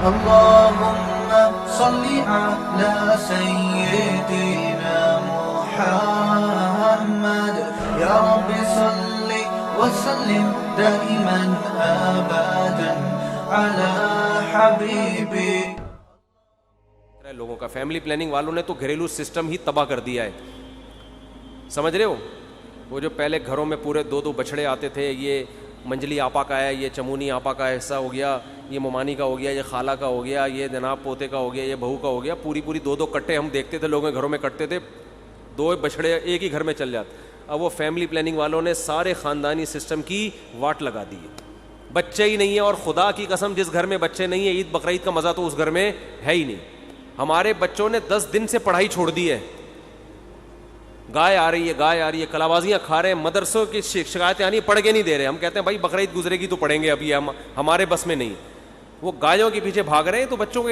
اللهم صل على سيدنا محمد يا رب صل وسلم دائما ابدا على حبيبي. لوگوں کا فیملی پلاننگ والوں نے تو گھریلو سسٹم ہی تباہ کر دیا ہے, سمجھ رہے ہو. وہ جو پہلے گھروں میں پورے دو دو بچڑے آتے تھے, یہ منجلی آپا کا ہے, یہ چمونی آپا کا حصہ ہو گیا, یہ ممانی کا ہو گیا, یہ خالہ کا ہو گیا, یہ جناب پوتے کا ہو گیا, یہ بہو کا ہو گیا, پوری دو دو کٹے ہم دیکھتے تھے لوگوں کے گھروں میں کٹتے تھے, دو بچڑے ایک ہی گھر میں چل جاتے. اب وہ فیملی پلاننگ والوں نے سارے خاندانی سسٹم کی واٹ لگا دی ہے, بچے ہی نہیں ہیں. اور خدا کی قسم جس گھر میں بچے نہیں ہیں, عید بقرعید کا مزہ تو اس گھر میں ہے ہی نہیں. ہمارے بچوں نے 10 دن سے پڑھائی چھوڑ دی ہے, گائے آ رہی ہے, کلابازیاں کھا رہے ہیں, مدرسوں کی شکایتیں آنی, پڑھ کے نہیں دے رہے. ہم کہتے ہیں بھائی بقرعید گزرے گی تو پڑھیں گے, ابھی ہمارے بس میں نہیں. وہ گایوں کے پیچھے بھاگ رہے ہیں. تو بچوں کو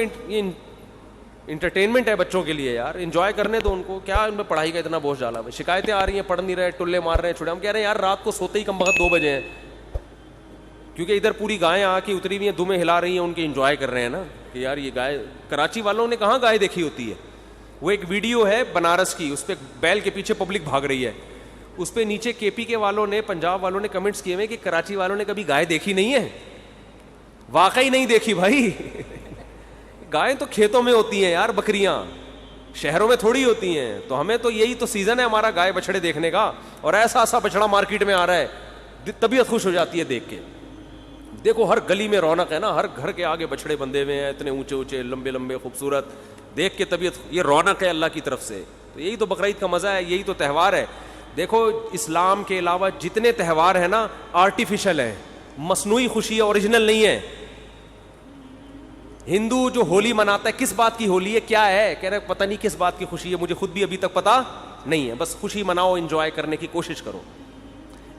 انٹرٹینمنٹ ہے بچوں کے لیے یار, انجوائے کرنے تو ان کو, کیا ان میں پڑھائی کا اتنا بوجھ ڈالا. شکایتیں آ رہی ہیں, پڑھ نہیں رہے, ٹلے مار رہے ہیں, چھوڑے. ہم کہہ رہے ہیں یار رات کو سوتے ہی کم بخت 2 بجے ہیں, کیونکہ ادھر پوری گائیں آ کے اتری ہوئی ہیں, دمیں ہلا رہی ہیں, ان کے انجوائے کر رہے ہیں نا کہ یار یہ گائے. کراچی والوں نے کہاں گائے دیکھی ہوتی ہے. وہ ایک ویڈیو ہے بنارس کی, اس پہ بیل کے پیچھے پبلک بھاگ رہی ہے, اس پہ نیچے کے پی کے والوں نے, پنجاب والوں نے کمنٹس کیے ہوئے کہ کراچی والوں نے کبھی گائے دیکھی نہیں ہے. واقعی نہیں دیکھی بھائی. گائیں تو کھیتوں میں ہوتی ہیں یار, بکریاں شہروں میں تھوڑی ہوتی ہیں. تو ہمیں تو یہی تو سیزن ہے ہمارا گائے بچڑے دیکھنے کا, اور ایسا بچڑا مارکیٹ میں آ رہا ہے, طبیعت خوش ہو جاتی ہے دیکھ کے. دیکھو ہر گلی میں رونق ہے نا, ہر گھر کے آگے بچڑے بندھے ہوئے ہیں, اتنے اونچے اونچے لمبے لمبے خوبصورت, دیکھ کے طبیعت, یہ رونق ہے اللہ کی طرف سے. تو یہی تو بقرعید کا مزہ ہے, یہی تو تہوار ہے. دیکھو اسلام کے علاوہ جتنے تہوار ہیں نا آرٹیفیشل ہیں, مصنوعی خوشی ہے, اوریجنل نہیں ہے. ہندو جو ہولی مناتا ہے, کس بات کی ہولی ہے, کیا ہے, کہہ رہے پتہ نہیں کس بات کی خوشی ہے, مجھے خود بھی ابھی تک پتہ نہیں ہے. بس خوشی مناؤ, انجوائے کرنے کی کوشش کرو.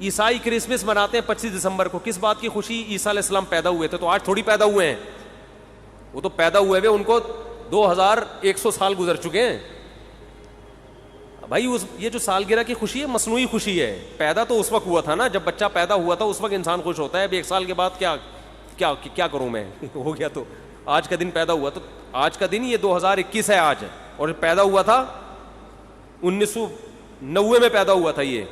عیسائی کرسمس مناتے ہیں 25 دسمبر کو, کس بات کی خوشی, عیسیٰ علیہ السلام پیدا ہوئے تھے. تو آج تھوڑی پیدا ہوئے ہیں, وہ تو پیدا ہوئے ہوئے ان کو 2100 سال گزر چکے ہیں بھائی. یہ جو سالگرہ کی خوشی ہے مصنوعی خوشی ہے. پیدا تو اس وقت ہوا تھا نا جب بچہ پیدا ہوا تھا, اس وقت انسان خوش ہوتا ہے. اب 1 سال کے بعد کیا کروں میں, ہو گیا تو آج کا دن پیدا ہوا, تو آج کا دن یہ 2021 ہے آج, اور پیدا ہوا تھا 1990 میں پیدا ہوا تھا یہ.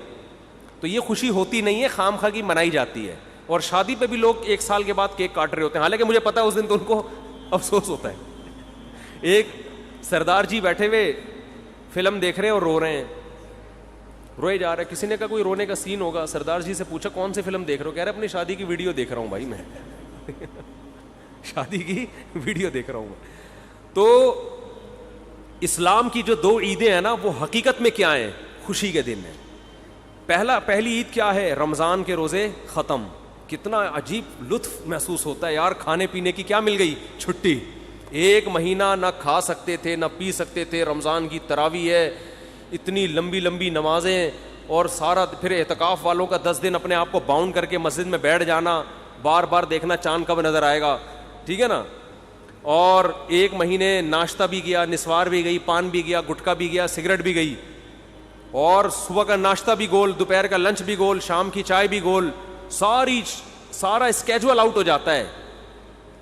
تو یہ خوشی ہوتی نہیں ہے, خام خواہ کی منائی جاتی ہے. اور شادی پہ بھی لوگ 1 سال کے بعد کیک کاٹ رہے ہوتے ہیں, حالانکہ مجھے پتا ہے اس دن تو ان کو افسوس ہوتا ہے. ایک سردار جی بیٹھے ہوئے فلم دیکھ رہے ہیں اور رو رہے ہیں, روئے جا رہے ہیں. کسی نے کہا کوئی رونے کا سین ہوگا, سردار جی سے پوچھا کون سی فلم دیکھ رہے ہو, کہہ رہے اپنی شادی کی ویڈیو دیکھ رہا ہوں بھائی میں. شادی کی ویڈیو دیکھ رہا ہوں. تو اسلام کی جو 2 عیدیں ہیں نا, وہ حقیقت میں کیا ہیں, خوشی کے دن ہیں. پہلی عید کیا ہے, رمضان کے روزے ختم. کتنا عجیب لطف محسوس ہوتا ہے یار, کھانے پینے کی کیا مل گئی, چھٹی. 1 مہینہ نہ کھا سکتے تھے نہ پی سکتے تھے. رمضان کی تراویح ہے, اتنی لمبی لمبی نمازیں, اور سارا پھر اعتکاف والوں کا 10 دن اپنے آپ کو باؤنڈ کر کے مسجد میں بیٹھ جانا, بار بار دیکھنا چاند کب نظر آئے گا, ٹھیک ہے نا. اور 1 مہینے ناشتہ بھی گیا, نسوار بھی گئی, پان بھی گیا, گٹکا بھی گیا, سگریٹ بھی گئی, اور صبح کا ناشتہ بھی گول, دوپہر کا لنچ بھی گول, شام کی چائے بھی گول, سارا اسکیجول آؤٹ ہو جاتا ہے.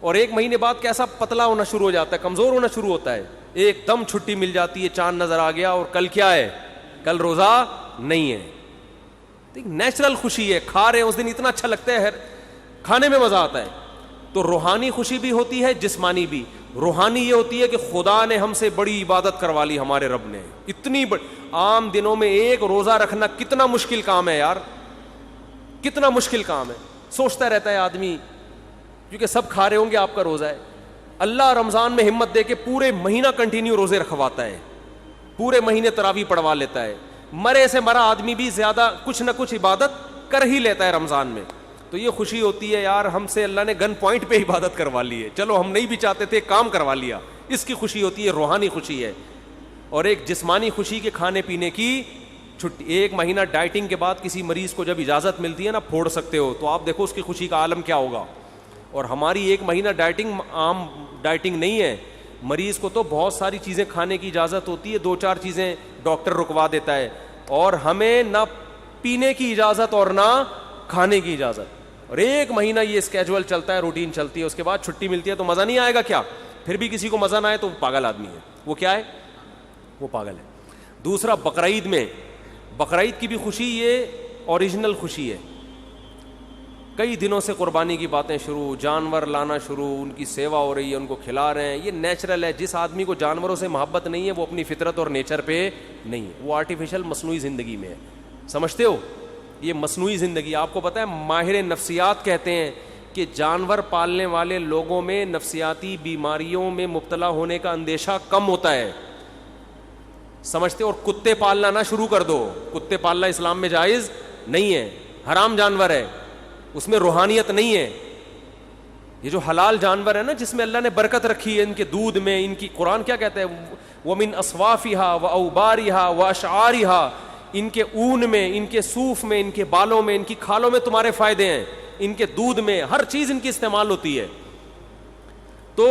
اور 1 مہینے بعد کیسا پتلا ہونا شروع ہو جاتا ہے, کمزور ہونا شروع ہوتا ہے. ایک دم چھٹی مل جاتی ہے, چاند نظر آ گیا, اور کل کیا ہے, کل روزہ نہیں ہے. نیچرل خوشی ہے, کھا رہے ہیں اس دن, اتنا اچھا لگتا ہے, کھانے میں مزہ آتا ہے. تو روحانی خوشی بھی ہوتی ہے, جسمانی بھی. روحانی یہ ہوتی ہے کہ خدا نے ہم سے بڑی عبادت کروا لی, ہمارے رب نے اتنی عام دنوں میں 1 روزہ رکھنا کتنا مشکل کام ہے یار, کتنا مشکل کام ہے. سوچتا رہتا ہے آدمی, کیونکہ سب کھا رہے ہوں گے, آپ کا روزہ ہے. اللہ رمضان میں ہمت دے کے پورے مہینہ کنٹینیو روزے رکھواتا ہے, پورے مہینے تراویح پڑھوا لیتا ہے. مرے سے مرا آدمی بھی زیادہ کچھ نہ کچھ عبادت کر ہی لیتا ہے رمضان میں. تو یہ خوشی ہوتی ہے یار, ہم سے اللہ نے گن پوائنٹ پہ عبادت کروا لی ہے, چلو ہم نہیں بھی چاہتے تھے, کام کروا لیا. اس کی خوشی ہوتی ہے, روحانی خوشی ہے. اور ایک جسمانی خوشی کے کھانے پینے کی چھٹی. 1 مہینہ ڈائٹنگ کے بعد کسی مریض کو جب اجازت ملتی ہے نا, پھوڑ سکتے ہو, تو آپ دیکھو اس کی خوشی کا عالم کیا ہوگا. اور ہماری 1 مہینہ ڈائٹنگ عام ڈائٹنگ نہیں ہے. مریض کو تو بہت ساری چیزیں کھانے کی اجازت ہوتی ہے, 2-4 چیزیں ڈاکٹر رکوا دیتا ہے, اور ہمیں نہ پینے کی اجازت اور نہ کھانے کی اجازت. اور 1 مہینہ یہ اسکیجول چلتا ہے, روٹین چلتی ہے, اس کے بعد چھٹی ملتی ہے تو مزہ نہیں آئے گا کیا؟ پھر بھی کسی کو مزہ نہ آئے تو وہ پاگل آدمی ہے. وہ کیا ہے؟ وہ پاگل ہے. دوسرا, بقرعید میں, بقرعید کی بھی خوشی یہ اوریجنل خوشی ہے. کئی دنوں سے قربانی کی باتیں شروع, جانور لانا شروع, ان کی سیوا ہو رہی ہے, ان کو کھلا رہے ہیں. یہ نیچرل ہے. جس آدمی کو جانوروں سے محبت نہیں ہے وہ اپنی فطرت اور نیچر پہ نہیں ہے, وہ آرٹیفیشل مصنوعی زندگی میں ہے. سمجھتے ہو؟ یہ مصنوعی زندگی. آپ کو پتہ ہے ماہر نفسیات کہتے ہیں کہ جانور پالنے والے لوگوں میں نفسیاتی بیماریوں میں مبتلا ہونے کا اندیشہ کم ہوتا ہے. سمجھتے؟ اور کتے پالنا نہ شروع کر دو. کتے پالنا اسلام میں جائز نہیں ہے, حرام جانور ہے, اس میں روحانیت نہیں ہے. یہ جو حلال جانور ہے نا, جس میں اللہ نے برکت رکھی ہے, ان کے دودھ میں, ان کی, قرآن کیا کہتا ہے, وَمِنْ أَصْوَافِهَا وَأَوْبَارِهَا وَأَشْعَارِهَا, ان کے اون میں, ان کے صوف میں, ان کے بالوں میں, ان کی کھالوں میں تمہارے فائدے ہیں, ان کے دودھ میں, ہر چیز ان کی استعمال ہوتی ہے. تو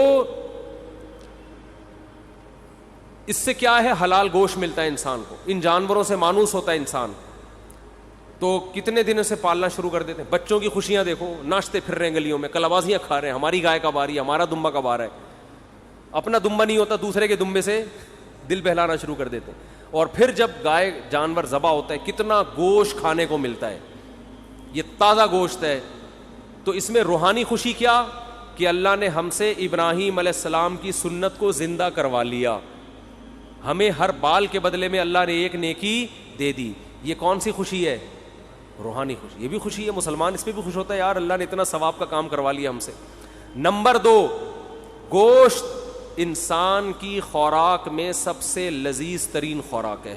اس سے کیا ہے, حلال گوشت ملتا ہے انسان کو. ان جانوروں سے مانوس ہوتا ہے انسان. تو کتنے دنوں سے پالنا شروع کر دیتے ہیں. بچوں کی خوشیاں دیکھو, ناچتے پھر رہے ہیں گلیوں میں, کلابازیاں کھا رہے ہیں, ہماری گائے کب آ رہی ہے, ہمارا دمبا کب آ رہا ہے. اپنا دمبا نہیں ہوتا, دوسرے کے دمبے سے دل بہلانا شروع کر دیتے ہیں. اور پھر جب گائے جانور ذبح ہوتا ہے, کتنا گوشت کھانے کو ملتا ہے, یہ تازہ گوشت ہے. تو اس میں روحانی خوشی کیا کہ اللہ نے ہم سے ابراہیم علیہ السلام کی سنت کو زندہ کروا لیا. ہمیں ہر بال کے بدلے میں اللہ نے ایک نیکی دے دی. یہ کون سی خوشی ہے؟ روحانی خوشی. یہ بھی خوشی ہے. مسلمان اس پہ بھی خوش ہوتا ہے, یار اللہ نے اتنا ثواب کا کام کروا لیا ہم سے. نمبر 2, گوشت انسان کی خوراک میں سب سے لذیذ ترین خوراک ہے.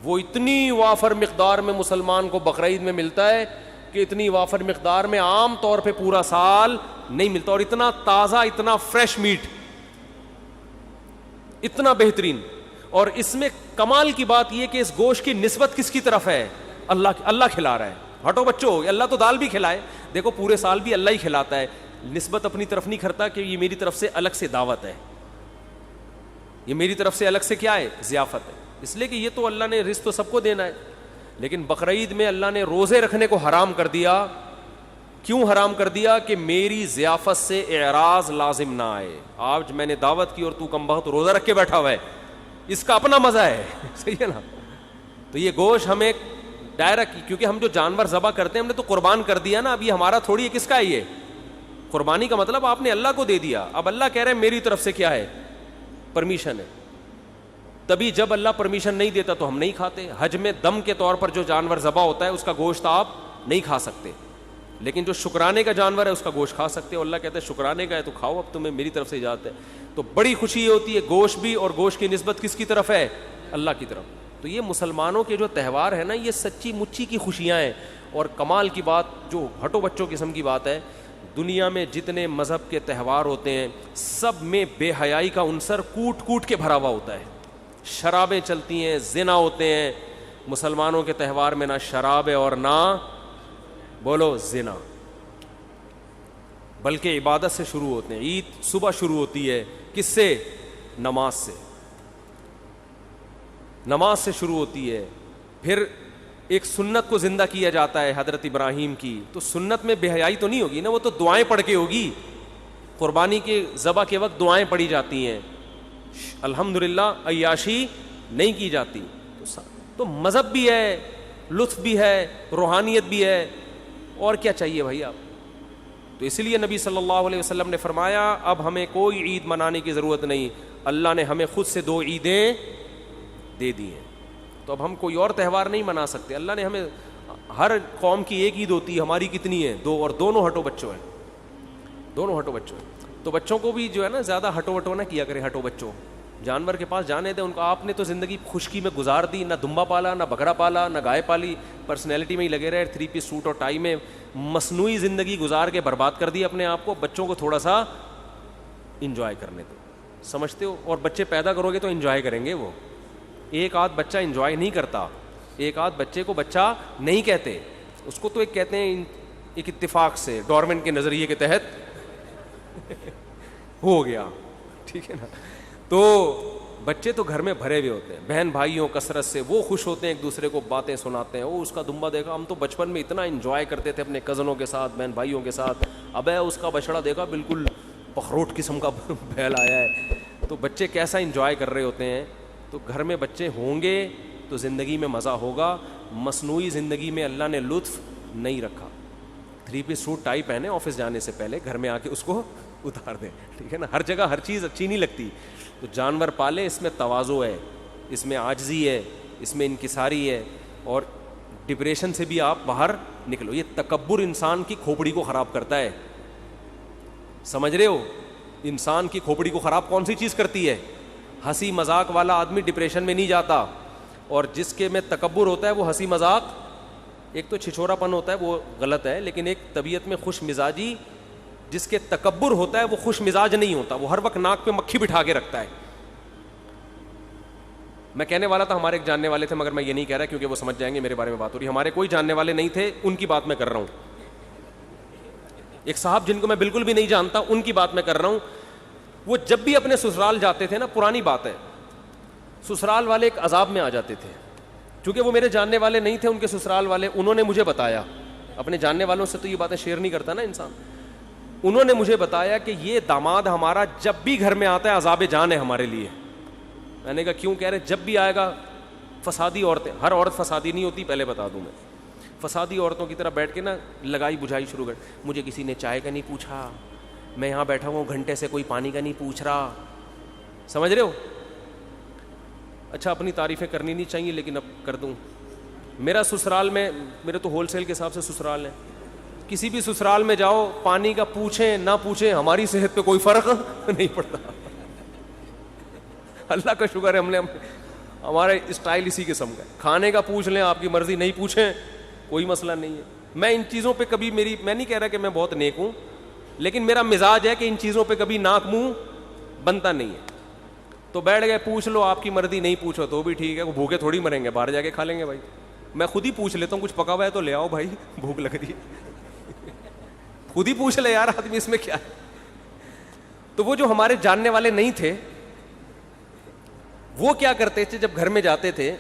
وہ اتنی وافر مقدار میں مسلمان کو بقرعید میں ملتا ہے کہ اتنی وافر مقدار میں عام طور پہ پورا سال نہیں ملتا. اور اتنا تازہ, اتنا فریش میٹ, اتنا بہترین. اور اس میں کمال کی بات یہ کہ اس گوشت کی نسبت کس کی طرف ہے؟ اللہ کھلا رہا ہے. ہٹو بچوں, اللہ تو دال بھی کھلائے, دیکھو پورے سال بھی اللہ ہی کھلاتا ہے. نسبت اپنی طرف نہیں کرتا کہ یہ میری طرف سے الگ سے دعوت ہے, یہ میری طرف سے الگ سے کیا ہے, ضیافت ہے. اس لیے کہ یہ تو اللہ نے رزق تو سب کو دینا ہے. لیکن بقرعید میں اللہ نے روزے رکھنے کو حرام کر دیا. کیوں حرام کر دیا؟ کہ میری ضیافت سے اعراض لازم نہ آئے. آج میں نے دعوت کی اور تو کم بخت روزہ رکھ کے بیٹھا ہوا ہے, اس کا اپنا مزہ ہے. صحیح ہے نا؟ تو یہ گوشت ہمیں ڈائریکٹ, کیونکہ ہم جو جانور ذبح کرتے ہیں ہم نے تو قربان کر دیا نا. اب یہ ہمارا تھوڑی ہے, کس کا ہے یہ قربانی کا مطلب آپ نے اللہ کو دے دیا. اب اللہ کہہ رہے ہیں میری طرف سے کیا ہے, پرمیشن ہے. تبھی جب اللہ پرمیشن نہیں دیتا تو ہم نہیں کھاتے. حج میں دم کے طور پر جو جانور ذبح ہوتا ہے اس کا گوشت آپ نہیں کھا سکتے, لیکن جو شکرانے کا جانور ہے اس کا گوشت کھا سکتے ہو. اللہ کہتا ہے شکرانے کا ہے تو کھاؤ, اب تمہیں میری طرف سے اجازت ہے. تو بڑی خوشی یہ ہوتی ہے گوشت بھی, اور گوشت کی نسبت کس کی طرف ہے؟ اللہ کی طرف. تو یہ مسلمانوں کے جو تہوار ہے نا, یہ سچی مچی کی خوشیاں ہیں. اور کمال کی بات, جو ہٹو بچوں قسم کی بات ہے, دنیا میں جتنے مذہب کے تہوار ہوتے ہیں سب میں بے حیائی کا عنصر کوٹ کوٹ کے بھرا ہوا ہوتا ہے. شرابیں چلتی ہیں, زنا ہوتے ہیں. مسلمانوں کے تہوار میں نہ شراب ہے اور نہ بولو زنا, بلکہ عبادت سے شروع ہوتے ہیں. عید صبح شروع ہوتی ہے, کس سے؟ نماز سے. نماز سے شروع ہوتی ہے. پھر ایک سنت کو زندہ کیا جاتا ہے حضرت ابراہیم کی. تو سنت میں بے حیائی تو نہیں ہوگی نا, وہ تو دعائیں پڑھ کے ہوگی. قربانی کے ذبح کے وقت دعائیں پڑھی جاتی ہیں, الحمدللہ عیاشی نہیں کی جاتی. تو مذہب بھی ہے, لطف بھی ہے, روحانیت بھی ہے, اور کیا چاہیے بھائی آپ. تو اس لیے نبی صلی اللہ علیہ وسلم نے فرمایا اب ہمیں کوئی عید منانے کی ضرورت نہیں, اللہ نے ہمیں خود سے 2 عیدیں دے دی ہیں. تو اب ہم کوئی اور تہوار نہیں منا سکتے. اللہ نے ہمیں, ہر قوم کی ایک عید ہوتی ہے, ہماری کتنی ہے؟ 2, اور دونوں ہٹو بچوں ہیں, دونوں ہٹو بچوں ہیں. تو بچوں کو بھی جو ہے نا زیادہ ہٹو وٹو نہ کیا کریں. ہٹو بچوں, جانور کے پاس جانے دیں ان کو. آپ نے تو زندگی خشکی میں گزار دی, نہ دمبا پالا, نہ بکرا پالا, نہ گائے پالی, پرسنالٹی میں ہی لگے رہے, 3 پیس سوٹ اور ٹائی میں مصنوعی زندگی گزار کے برباد کر دی اپنے آپ کو. بچوں کو تھوڑا سا انجوائے کرنے دو, سمجھتے ہو؟ اور بچے پیدا کرو گے تو انجوائے کریں گے. وہ ایک آدھ بچہ انجوائے نہیں کرتا, ایک آدھ بچے کو بچہ نہیں کہتے, اس کو تو ایک کہتے ہیں ایک اتفاق سے, ڈارون کے نظریے کے تحت ہو گیا, ٹھیک ہے نا. تو بچے تو گھر میں بھرے ہوئے ہوتے ہیں بہن بھائیوں کثرت سے, وہ خوش ہوتے ہیں, ایک دوسرے کو باتیں سناتے ہیں, وہ اس کا دمبا دیکھا, ہم تو بچپن میں اتنا انجوائے کرتے تھے اپنے کزنوں کے ساتھ, بہن بھائیوں کے ساتھ, اب ہے اس کا بچڑا دیکھا بالکل پخروٹ قسم کا بیل آیا ہے. تو بچے کیسا انجوائے کر رہے ہوتے ہیں. تو گھر میں بچے ہوں گے تو زندگی میں مزہ ہوگا. مصنوعی زندگی میں اللہ نے لطف نہیں رکھا. 3 پیس سوٹ ٹائی پہنے آفس جانے سے پہلے, گھر میں آ کے اس کو اتار دیں, ٹھیک ہے نا. ہر جگہ ہر چیز اچھی نہیں لگتی. تو جانور پالے, اس میں تواضع ہے, اس میں عاجزی ہے, اس میں انکساری ہے, اور ڈپریشن سے بھی آپ باہر نکلو. یہ تکبر انسان کی کھوپڑی کو خراب کرتا ہے, سمجھ رہے ہو. انسان کی کھوپڑی کو خراب کون سی چیز کرتی ہے؟ ہنسی مذاق والا آدمی ڈپریشن میں نہیں جاتا, اور جس کے میں تکبر ہوتا ہے وہ ہنسی مذاق, ایک تو چھچورا پن ہوتا ہے وہ غلط ہے, لیکن ایک طبیعت میں خوش مزاجی, جس کے تکبر ہوتا ہے وہ خوش مزاج نہیں ہوتا, وہ ہر وقت ناک پہ مکھی بٹھا کے رکھتا ہے. میں کہنے والا تھا ہمارے ایک جاننے والے تھے, مگر میں یہ نہیں کہہ رہا کیونکہ وہ سمجھ جائیں گے میرے بارے میں بات ہو رہی. ہمارے کوئی جاننے والے نہیں تھے, ان کی بات میں کر رہا ہوں. ایک صاحب جن کو میں بالکل بھی نہیں جانتا, ان کی بات میں کر رہا ہوں. وہ جب بھی اپنے سسرال جاتے تھے نا, پرانی بات ہے, سسرال والے ایک عذاب میں آ جاتے تھے. چونکہ وہ میرے جاننے والے نہیں تھے, ان کے سسرال والے, انہوں نے مجھے بتایا. اپنے جاننے والوں سے تو یہ باتیں شیئر نہیں کرتا نا انسان. انہوں نے مجھے بتایا کہ یہ داماد ہمارا جب بھی گھر میں آتا ہے عذاب جان ہے ہمارے لیے. میں نے کہا کیوں؟ کہہ رہے جب بھی آئے گا فسادی عورتیں, ہر عورت فسادی نہیں ہوتی پہلے بتا دوں میں, فسادی عورتوں کی طرح بیٹھ کے نا لگائی بجھائی شروع کر, مجھے کسی نے چائے کا نہیں پوچھا, میں یہاں بیٹھا ہوں گھنٹے سے کوئی پانی کا نہیں پوچھ رہا. سمجھ رہے ہو؟ اچھا اپنی تعریفیں کرنی نہیں چاہیے لیکن اب کر دوں. میرا سسرال میں, میرے تو ہول سیل کے حساب سے سسرال ہے, کسی بھی سسرال میں جاؤ پانی کا پوچھیں نہ پوچھیں ہماری صحت پہ کوئی فرق نہیں پڑتا. اللہ کا شکر ہے ہمارے اسٹائل اسی قسم کا ہے. کھانے کا پوچھ لیں, آپ کی مرضی, نہیں پوچھیں کوئی مسئلہ نہیں ہے. میں ان چیزوں پہ کبھی, میں نہیں کہہ رہا کہ میں بہت نیک ہوں, لیکن میرا مزاج ہے کہ ان چیزوں پہ کبھی ناک منہ بنتا نہیں ہے. تو بیٹھ گئے, پوچھ لو آپ کی مرضی, نہیں پوچھو تو بھی ٹھیک ہے, وہ بھوکے تھوڑی مریں گے, باہر جا کے کھا لیں گے بھائی. میں خود ہی پوچھ لیتا ہوں, کچھ پکا ہوا ہے تو لے آؤ بھائی, بھوک لگ رہی ہے. خود ہی پوچھ لے یار آدمی, اس میں کیا ہے. تو وہ جو ہمارے جاننے والے نہیں تھے, وہ کیا کرتے تھے جب گھر میں جاتے تھے,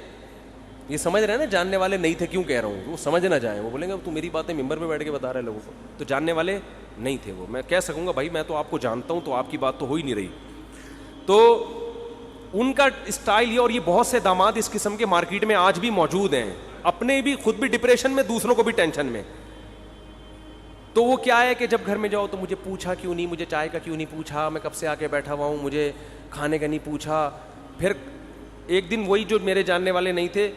یہ سمجھ رہے ہیں نا جاننے والے نہیں تھے کیوں کہہ رہا ہوں, وہ سمجھ نہ جائیں, وہ بولیں گے تو میری باتیں ممبر پہ بیٹھ کے بتا رہے لوگوں کو. تو جاننے والے نہیں تھے وہ, میں کہہ سکوں گا بھائی میں تو آپ کو جانتا ہوں, تو آپ کی بات تو ہو ہی نہیں رہی. تو ان کا اسٹائل یہ, اور یہ بہت سے داماد اس قسم کے مارکیٹ میں آج بھی موجود ہیں, اپنے بھی خود بھی ڈپریشن میں, دوسروں کو بھی ٹینشن میں. تو وہ کیا ہے کہ جب گھر میں جاؤ تو مجھے پوچھا کیوں نہیں, مجھے چائے کا کیوں نہیں پوچھا, میں کب سے آ کے بیٹھا ہوا ہوں, مجھے کھانے کا نہیں پوچھا. پھر ایک دن وہی جو میرے جاننے والے نہیں تھے,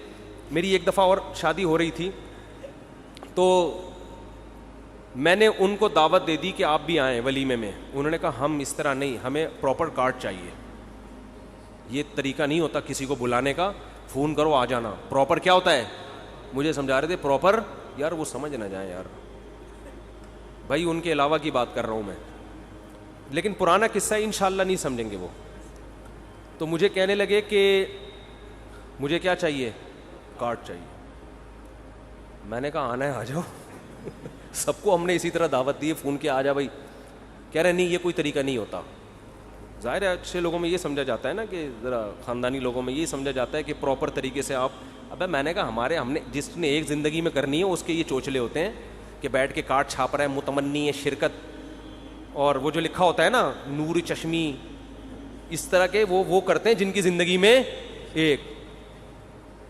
میری ایک دفعہ اور شادی ہو رہی تھی, تو میں نے ان کو دعوت دے دی کہ آپ بھی آئیں ولیمے میں. انہوں نے کہا ہم اس طرح نہیں, ہمیں پراپر کارڈ چاہیے, یہ طریقہ نہیں ہوتا کسی کو بلانے کا, فون کرو آ جانا. پراپر کیا ہوتا ہے مجھے سمجھا رہے تھے, پراپر یار وہ سمجھ نہ جائیں یار بھائی, ان کے علاوہ کی بات کر رہا ہوں میں, لیکن پرانا قصہ انشاءاللہ نہیں سمجھیں گے وہ. تو مجھے کہنے لگے کہ مجھے کیا چاہیے, کارڈ چاہیے. میں نے کہا آنا ہے آ جاؤ. سب کو ہم نے اسی طرح دعوت دی ہے, فون کیا آ جا بھائی. کہہ رہے نہیں یہ کوئی طریقہ نہیں ہوتا. ظاہر ہے اچھے لوگوں میں یہ سمجھا جاتا ہے نا, کہ ذرا خاندانی لوگوں میں یہ سمجھا جاتا ہے کہ پراپر طریقے سے آپ. ابے میں نے کہا ہم نے جس نے ایک زندگی میں کرنی ہے اس کے یہ چوچلے ہوتے ہیں کہ بیٹھ کے کارڈ چھاپ رہا ہے, متمنی ہے شرکت, اور وہ جو لکھا ہوتا ہے نا نور چشمی, اس طرح کے وہ کرتے ہیں جن کی زندگی میں ایک.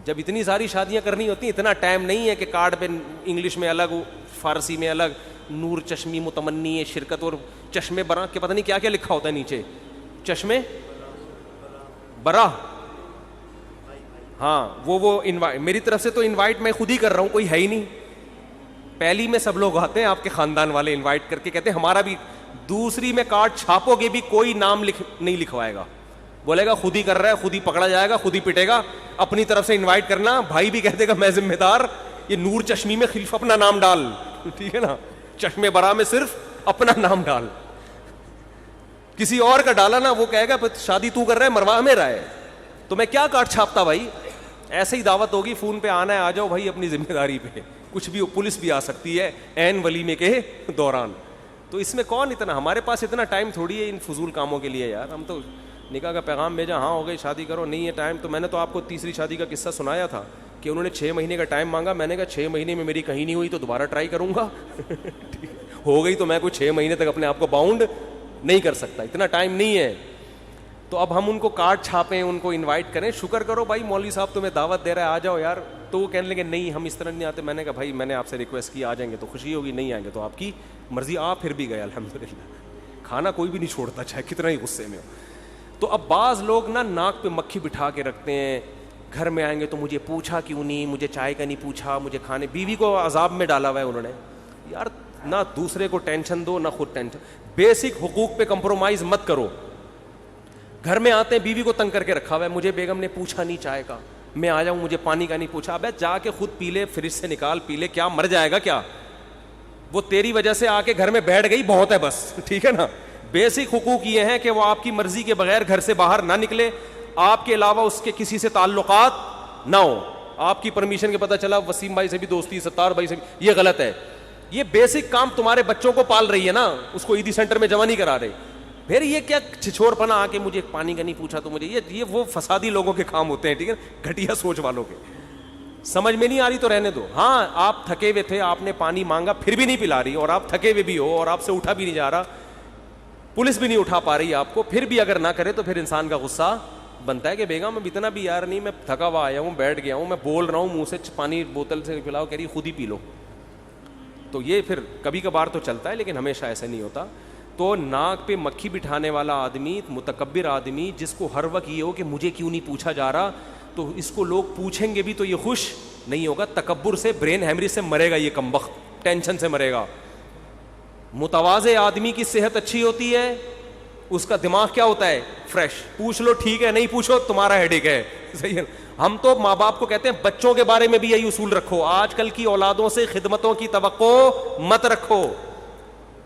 جب اتنی ساری شادیاں کرنی ہوتی ہیں, اتنا ٹائم نہیں ہے کہ کارڈ پہ انگلش میں الگ, فارسی میں الگ, نور چشمی متمنی ہے شرکت, اور چشمے برا کے پتہ نہیں کیا کیا لکھا ہوتا ہے نیچے, چشمے برا. ہاں وہ انوائٹ, میری طرف سے تو انوائٹ میں خود ہی کر رہا ہوں, کوئی ہے ہی نہیں. پہلی میں سب لوگ آتے ہیں آپ کے خاندان والے, انوائٹ کر کے کہتے ہیں ہمارا بھی. دوسری میں کارڈ چھاپو گے بھی کوئی نام نہیں لکھوائے گا, بولے گا خود ہی کر رہا ہے, خود ہی پکڑا جائے گا, خود ہی پٹے گا. اپنی طرف سے انوائٹ کرنا, بھائی بھی کہہ دے گا میں ذمہ دار, یہ نور چشمی میں خلف اپنا نام ڈال, ٹھیک ہے نا, چشمے برا میں صرف اپنا نام ڈال. کسی اور کا ڈالا نا, وہ کہے گا شادی تو کر رہا ہے مروا میرا ہے, تو میں کیا کارڈ چھاپتا بھائی. ایسے ہی دعوت ہوگی, فون پہ آنا ہے آ جاؤ بھائی, اپنی ذمہ داری پہ. کچھ بھی پولیس بھی آ سکتی ہے عین ولیمے کے دوران. تو اس میں کون اتنا, ہمارے پاس اتنا ٹائم تھوڑی ہے ان فضول کاموں کے لیے یار. ہم تو نکاح کا پیغام بھیجا, ہاں ہو گئی شادی کرو, نہیں ہے ٹائم. تو میں نے تو آپ کو تیسری شادی کا قصہ سنایا تھا کہ انہوں نے 6 مہینے کا ٹائم مانگا. میں نے کہا 6 مہینے میں میری کہیں نہیں ہوئی تو دوبارہ ٹرائی کروں گا. ہو گئی تو میں کوئی 6 مہینے تک اپنے آپ کو باؤنڈ نہیں کر سکتا, اتنا ٹائم نہیں ہے. تو اب ہم ان کو کارڈ چھاپیں, ان کو انوائٹ کریں, شکر کرو بھائی مولوی صاحب تمہیں دعوت دے رہا ہے آ جاؤ یار. تو وہ کہنے لگے نہیں ہم اس طرح نہیں آتے. میں نے کہا بھائی میں نے آپ سے ریکویسٹ کی, آ جائیں گے تو خوشی ہوگی, نہیں آئیں گے تو آپ کی مرضی. آپ پھر بھی گئے الحمدللہ. کھانا کوئی بھی نہیں چھوڑتا چاہے کتنا ہی غصے میں ہو. تو اب بعض لوگ نا ناک پہ مکھی بٹھا کے رکھتے ہیں, گھر میں آئیں گے تو مجھے پوچھا کیوں نہیں, مجھے چائے کا نہیں پوچھا, مجھے کھانے. بیوی کو عذاب میں ڈالا ہوا ہے انہوں نے. یار نہ دوسرے کو ٹینشن دو نہ خود ٹینشن. بیسک حقوق پہ کمپرومائز مت کرو. گھر میں آتے ہیں بیوی کو تنگ کر کے رکھا ہوا ہے, مجھے بیگم نے پوچھا نہیں چائے کا, میں آ جاؤں مجھے پانی کا نہیں پوچھا. ابے جا کے خود پی لے, فریج سے نکال پی لے, کیا مر جائے گا کیا؟ وہ تیری وجہ سے آ کے گھر میں بیٹھ گئی بہت ہے بس, ٹھیک ہے نا. بیسک حقوق یہ ہیں کہ وہ آپ کی مرضی کے بغیر گھر سے باہر نہ نکلے, آپ کے علاوہ اس کے کسی سے تعلقات نہ ہو. آپ کی پرمیشن کے پتہ چلا وسیم بھائی سے بھی دوستی, ستار بھائی سے بھی, یہ غلط ہے. یہ بیسک کام تمہارے بچوں کو پال رہی ہے نا, اس کو عیدی سینٹر میں جمع نہیں کرا رہے. پھر یہ کیا چھچور پنا آ کے مجھے پانی کا نہیں پوچھا تو مجھے, یہ وہ فسادی لوگوں کے کام ہوتے ہیں, ٹھیک ہے, گھٹیا سوچ والوں کے. سمجھ میں نہیں آ رہی تو رہنے دو. ہاں آپ تھکے ہوئے تھے, آپ نے پانی مانگا پھر بھی نہیں پلا رہی, اور آپ تھکے ہوئے بھی ہو اور آپ سے اٹھا بھی نہیں جا رہا, پولیس بھی نہیں اٹھا پا رہی آپ کو, پھر بھی اگر نہ کرے تو پھر انسان کا غصہ بنتا ہے کہ بیگم اب اتنا بھی یار نہیں, میں تھکا ہوا آیا ہوں, بیٹھ گیا ہوں, میں بول رہا ہوں منہ سے پانی بوتل سے پلاؤ, کہہ رہی خود ہی پی لو. تو یہ پھر کبھی کبھار تو چلتا ہے لیکن ہمیشہ ایسا نہیں ہوتا. تو ناک پہ مکھی بٹھانے والا آدمی, متکبر آدمی, جس کو ہر وقت یہ ہو کہ مجھے کیوں نہیں پوچھا جا رہا, تو اس کو لوگ پوچھیں گے بھی تو یہ خوش نہیں ہوگا. تکبر سے, برین ہیمریج سے مرے گا یہ کمبخت, ٹینشن سے مرے گا. متواضع آدمی کی صحت اچھی ہوتی ہے, اس کا دماغ کیا ہوتا ہے, فریش. پوچھ لو ٹھیک ہے, نہیں پوچھو تمہارا ہیڈیک ہے, صحیح ہے. ہم تو ماں باپ کو کہتے ہیں بچوں کے بارے میں بھی یہی اصول رکھو. آج کل کی اولادوں سے خدمتوں کی توقع مت رکھو.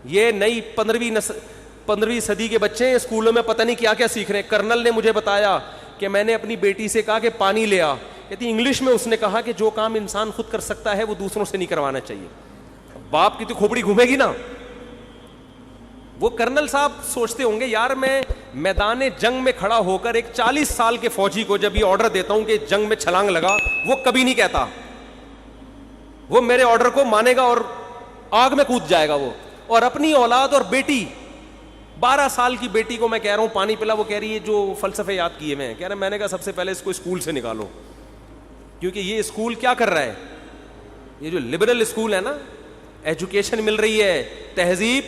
یہ نئی 15ویں صدی کے بچے اسکولوں میں پتہ نہیں کیا کیا سیکھ رہے ہیں. کرنل نے مجھے بتایا کہ میں نے اپنی بیٹی سے کہا کہ پانی لے آ, کہتی انگلش میں اس نے کہا کہ جو کام انسان خود کر سکتا ہے وہ دوسروں سے نہیں کروانا چاہیے. باپ کی تو کھوپڑی گھومے گی نا. وہ کرنل صاحب سوچتے ہوں گے یار میں میدان جنگ میں کھڑا ہو کر ایک 40 سال کے فوجی کو جب یہ آرڈر دیتا ہوں کہ جنگ میں چھلانگ لگا, وہ کبھی نہیں کہتا, وہ میرے آرڈر کو مانے گا اور آگ میں کود جائے گا وہ. اور اپنی اولاد اور بیٹی, 12 سال کی بیٹی کو میں کہہ رہا ہوں پانی پلا, وہ کہہ رہی ہے جو فلسفے یاد کیے میں, کہہ رہے میں نے کہا سب سے پہلے اس کو اسکول سے نکالو, کیونکہ یہ اسکول کیا کر رہا ہے, یہ جو لبرل اسکول ہے نا, ایجوکیشن مل رہی ہے, تہذیب